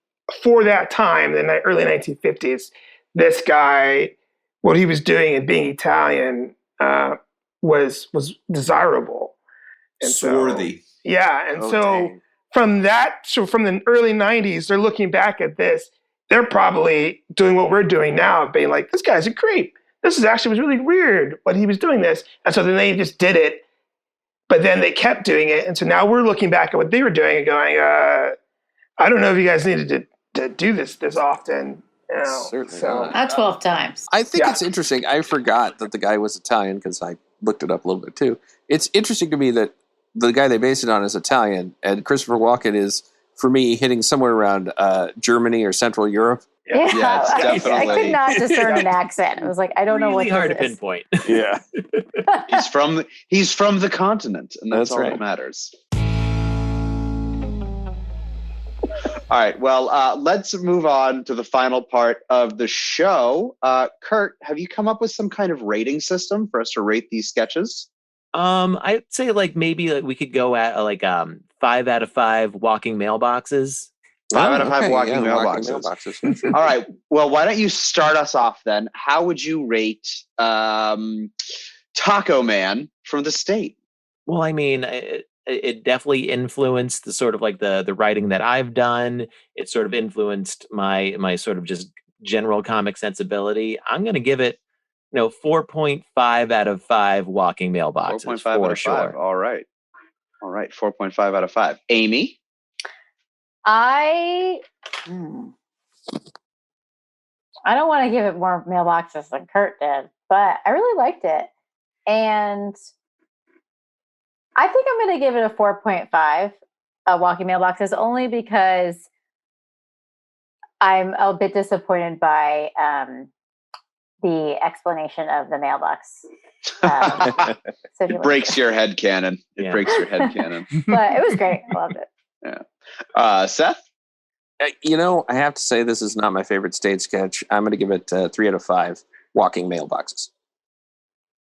for that time, in the early 1950s, this guy, what he was doing and being Italian was desirable. And Swarthy. Yeah. And dang. from the early 90s, they're looking back at this. They're probably doing what we're doing now, being like, this guy's a creep. This was really weird what he was doing this. And so then they just did it, but then they kept doing it. And so now we're looking back at what they were doing and going, I don't know if you guys needed to do this often. Certainly not. Not 12 times. I think Yeah. it's interesting. I forgot that the guy was Italian because I looked it up a little bit too. It's interesting to me that the guy they based it on is Italian, and Christopher Walken is for me, hitting somewhere around Germany or Central Europe. Yeah, it's I definitely. could not discern an accent. I was like, I don't know what Really hard to this is. pinpoint. Yeah. He's from the continent, and that's all right. that matters. All right. Well, let's move on to the final part of the show. Curt, have you come up with some kind of rating system for us to rate these sketches? I'd say like maybe like we could go at like 5 out of 5 walking mailboxes. 5 out of 5 walking the mailboxes. All right. Well, why don't you start us off then? How would you rate Taco Man from the state? Well, I mean, it definitely influenced the sort of like the writing that I've done. It sort of influenced my sort of just general comic sensibility. I'm going to give it, 4.5 out of 5 walking mailboxes 4.5 for out of sure. 5. All right. 4.5 out of 5. Amy? I don't want to give it more mailboxes than Curt did, but I really liked it. And I think I'm going to give it a 4.5 walking mailboxes only because I'm a bit disappointed by the explanation of the mailbox. It breaks your head canon. It breaks your head canon. But it was great. I loved it. Yeah. Seth? I have to say this is not my favorite stage sketch. I'm going to give it 3 out of 5 walking mailboxes.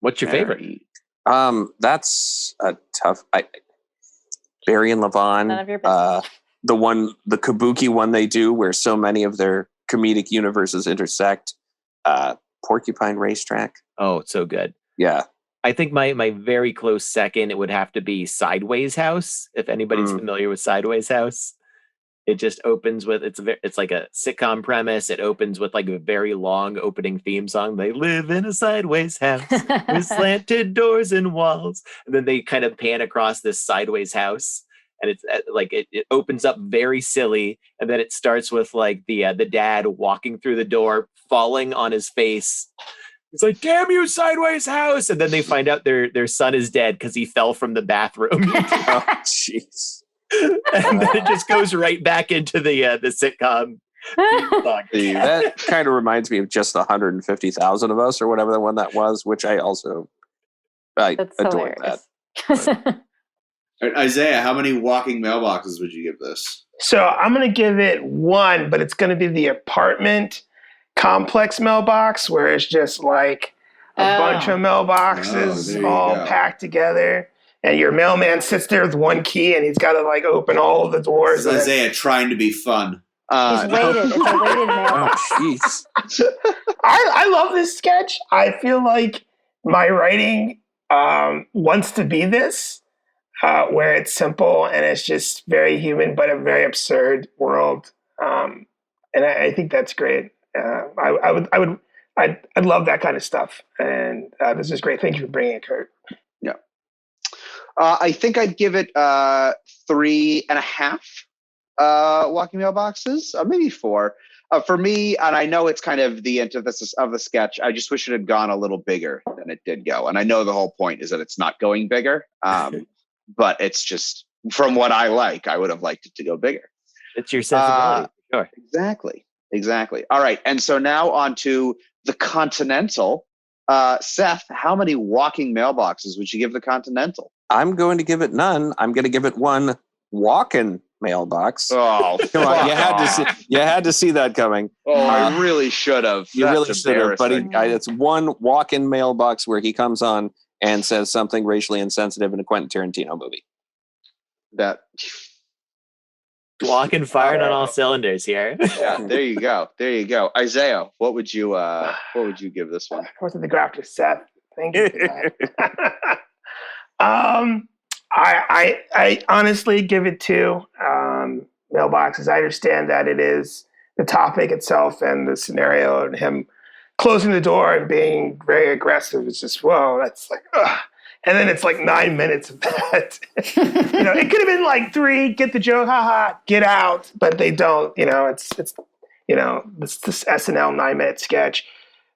What's your favorite? That's a tough. Barry and Levon. None of your business. The kabuki one they do, where so many of their comedic universes intersect. Porcupine Racetrack. Oh, it's so good. Yeah. I think my very close second, it would have to be Sideways House. If anybody's familiar with Sideways House, it just opens with it's like a sitcom premise. It opens with like a very long opening theme song. They live in a sideways house with slanted doors and walls, and then they kind of pan across this sideways house, and it's like it opens up very silly, and then it starts with like the dad walking through the door, falling on his face. It's like, damn you, Sideways House. And then they find out their son is dead because he fell from the bathroom. Oh, jeez. And then it just goes right back into the sitcom. That kind of reminds me of Just the 150,000 of Us or whatever the one that was, which I also adored that. All right, Isaiah, how many walking mailboxes would you give this? So I'm going to give it 1, but it's going to be the apartment complex mailbox where it's just like a bunch of mailboxes all packed together. And your mailman sits there with one key and he's got to like open all of the doors. This is Isaiah trying to be fun. It's weighted. It's a weighted mailbox. Oh, jeez. I love this sketch. I feel like my writing wants to be this, where it's simple and it's just very human, but a very absurd world. And I think that's great. I'd love that kind of stuff. And this is great. Thank you for bringing it, Curt. Yeah. I think I'd give it 3.5 walking mailboxes, maybe 4. For me, and I know it's kind of the antithesis of the sketch, I just wish it had gone a little bigger than it did go. And I know the whole point is that it's not going bigger, but it's just, from what I like, I would have liked it to go bigger. It's your sensibility. Sure. Exactly. All right. And so now on to the Continental. Seth, how many walking mailboxes would you give the Continental? I'm going to give it none. I'm going to give it 1 walk-in mailbox. Oh, come on! You had to see that coming. Oh, I really should have. You really should have, buddy. It's 1 walk-in mailbox where he comes on and says something racially insensitive in a Quentin Tarantino movie. That walking, firing on all cylinders here. Yeah, there you go. Isaiah, what would you give this one? What's the graphic, Seth? Thank you for that. I honestly give it 2 mailboxes. I understand that it is the topic itself and the scenario and him closing the door and being very aggressive. It's just, whoa, that's like, ugh. And then it's like 9 minutes of that. It could have been like 3, get the joke, haha, get out. But they don't, it's this SNL 9-minute sketch.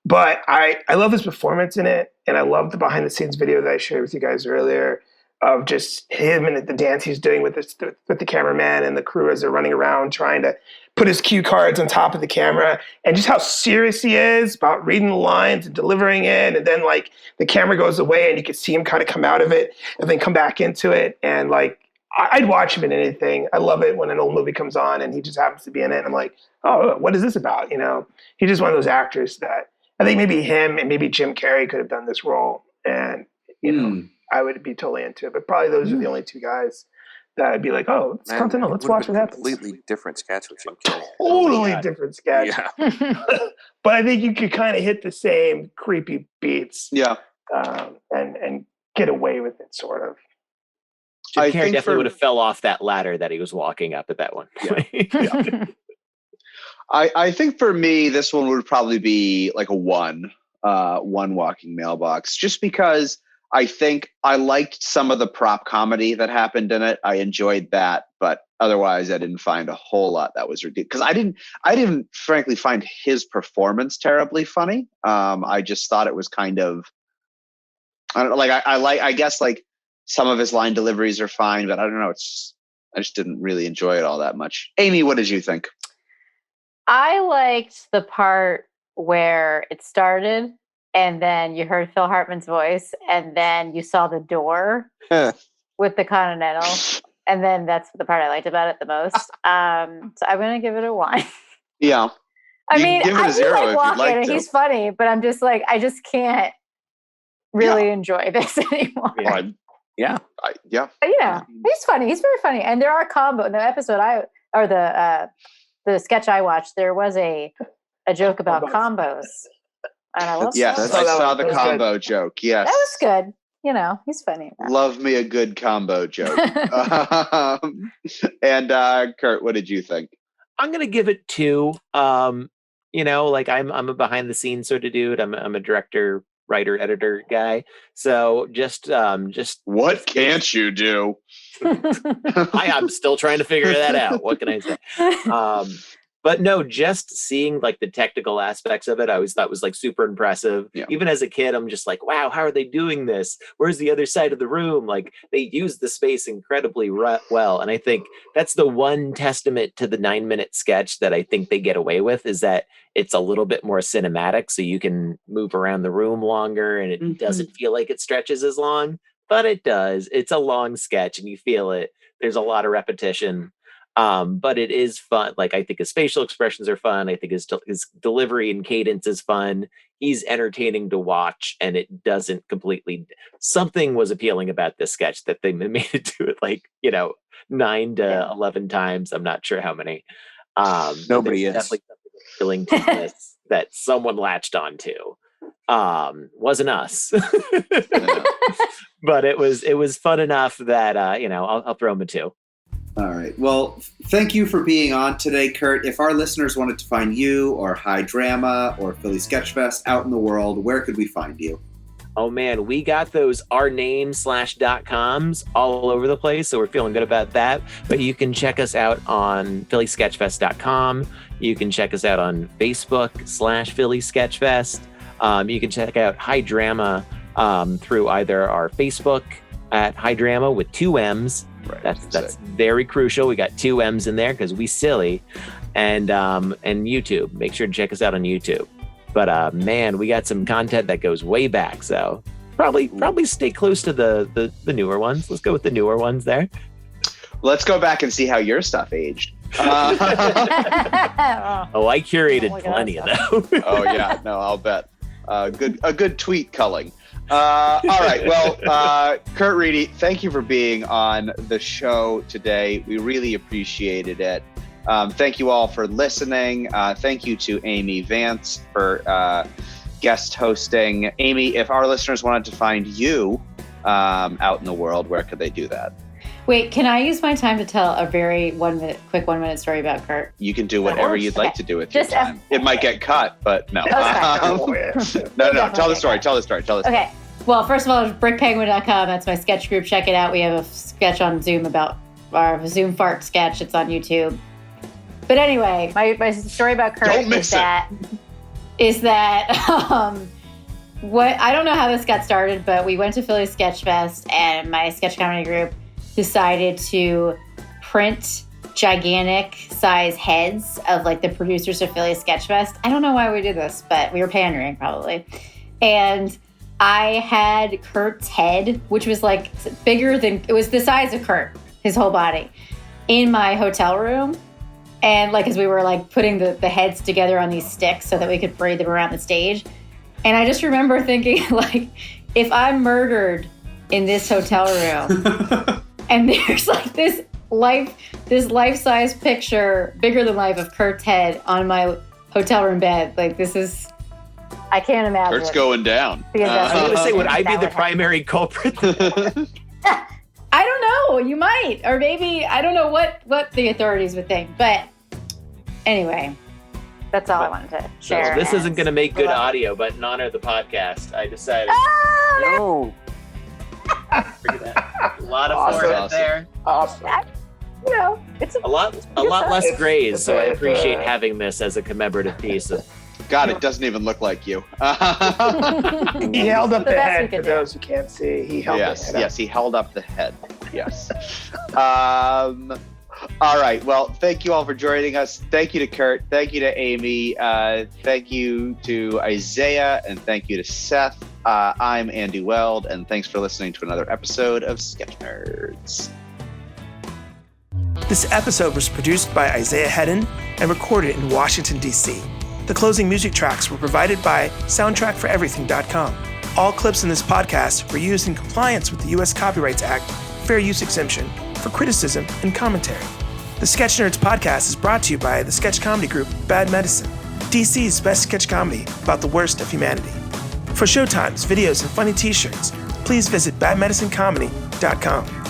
But I love his performance in it. And I love the behind the scenes video that I shared with you guys earlier. of just him and the dance he's doing with the cameraman and the crew as they're running around trying to put his cue cards on top of the camera, and just how serious he is about reading the lines and delivering it. And then like the camera goes away and you can see him kind of come out of it and then come back into it. And like, I'd watch him in anything. I love it when an old movie comes on and he just happens to be in it. And I'm like, oh, what is this about? You know, he's just one of those actors that I think maybe him and maybe Jim Carrey could have done this role. And, you know, I would be totally into it. But probably those are the only two guys that I'd be like, oh, it's Continental. Let's watch what happens. Completely different sketch with Jim Carrey. Totally different sketch. Yeah. But I think you could kind of hit the same creepy beats. Yeah. And get away with it, sort of. Jim Carrey definitely would have fell off that ladder that he was walking up at that one point. Yeah. I think for me, this one would probably be like a one walking mailbox, just because I think I liked some of the prop comedy that happened in it. I enjoyed that, but otherwise I didn't find a whole lot that was ridiculous. Because I didn't frankly find his performance terribly funny. I just thought it was kind of, I don't know, like I guess like some of his line deliveries are fine, but I don't know. I just didn't really enjoy it all that much. Amy, what did you think? I liked the part where it started and then you heard Phil Hartman's voice and then you saw the door with the Continental. And then that's the part I liked about it the most. So I'm going to give it a 1. Yeah. I mean, give it a 0 if you'd like to. He's funny, but I'm just like, I just can't really enjoy this anymore. Yeah. Yeah. But, you know, he's funny. He's very funny. And there are combo in the episode the sketch I watched, there was a joke about combos. And I love Yes, I saw the combo joke. Yes. That was good. You know, he's funny. Love me a good combo joke. And Curt, what did you think? I'm going to give it 2. You know, like I'm a behind the scenes sort of dude. I'm a director, writer, editor guy. So just what can't you do? I'm still trying to figure that out. What can I say? But no, just seeing like the technical aspects of it, I always thought was like super impressive. Yeah. Even as a kid, I'm just like, wow, how are they doing this? Where's the other side of the room? Like they use the space incredibly well. And I think that's the one testament to the 9-minute sketch that I think they get away with, is that it's a little bit more cinematic. So you can move around the room longer and it doesn't feel like it stretches as long, but it does. It's a long sketch and you feel it. There's a lot of repetition. But it is fun. Like I think his facial expressions are fun. I think his delivery and cadence is fun. He's entertaining to watch, and it doesn't completely. Something was appealing about this sketch that they made it do it like 9 to 11 times. I'm not sure how many. Nobody is definitely something appealing to this that someone latched onto. Wasn't us, but it was fun enough that I'll throw him a 2. All right. Well, thank you for being on today, Curt. If our listeners wanted to find you or High Dramma or Philly Sketchfest out in the world, where could we find you? Oh man, we got those ourname/.coms all over the place, so we're feeling good about that. But you can check us out on phillysketchfest.com. You can check us out on Facebook /Philly Sketchfest. You can check out High Dramma through either our Facebook at High Dramma with 2 M's. Right, that's very crucial. We got 2 M's in there because we silly, and YouTube. Make sure to check us out on YouTube. But man, we got some content that goes way back. So probably stay close to the newer ones. Let's go with the newer ones there. Let's go back and see how your stuff aged. I curated plenty of them. Oh yeah, no, I'll bet. A good tweet culling. All right. Well, Curt Riedy, thank you for being on the show today. We really appreciated it. Thank you all for listening. Thank you to Amy Vance for guest hosting. Amy, if our listeners wanted to find you out in the world, where could they do that? Wait, can I use my time to tell a very quick 1 minute story about Curt? You can do whatever you'd like to do with your time. It might get cut, but no. No. Tell the story. Okay. Well, first of all, brickpenguin.com. That's my sketch group. Check it out. We have a sketch on Zoom about our Zoom fart sketch. It's on YouTube. But anyway, my story about Curt is that I don't know how this got started, but we went to Philly Sketchfest, and my sketch comedy group decided to print gigantic size heads of like the producers of Philly Sketchfest. I don't know why we did this, but we were pandering probably. And I had Curt's head, which was like bigger than, it was the size of Curt, his whole body, in my hotel room. And like, as we were like putting the heads together on these sticks so that we could parade them around the stage. And I just remember thinking, like, if I'm murdered in this hotel room and there's like this life-size picture, bigger than life, of Curt's head on my hotel room bed, like, this is, I can't imagine. Kurt's going down. I was going to say, would I be the primary culprit? I don't know. You might. Or maybe, I don't know what the authorities would think. But anyway, that's all I wanted to share. So this isn't going to make good audio, but in honor of the podcast, I decided. No. Look at that. A lot of forehead there. Awesome. You know, it's A lot less grays, it's so I a- appreciate having this as a commemorative piece of. God, it doesn't even look like you. He held up The the best we head could for do. those who can't see. He held the head up. Yes, he held up the head. Yes. All right. Well, thank you all for joining us. Thank you to Curt. Thank you to Amy. Thank you to Isaiah. And thank you to Seth. I'm Andy Weld, and thanks for listening to another episode of Sketch Nerds. This episode was produced by Isaiah Hedden and recorded in Washington, D.C. The closing music tracks were provided by SoundtrackForEverything.com. All clips in this podcast were used in compliance with the U.S. Copyrights Act Fair Use Exemption for criticism and commentary. The Sketch Nerds podcast is brought to you by the sketch comedy group Bad Medicine, DC's best sketch comedy about the worst of humanity. For showtimes, videos, and funny t-shirts, please visit badmedicinecomedy.com.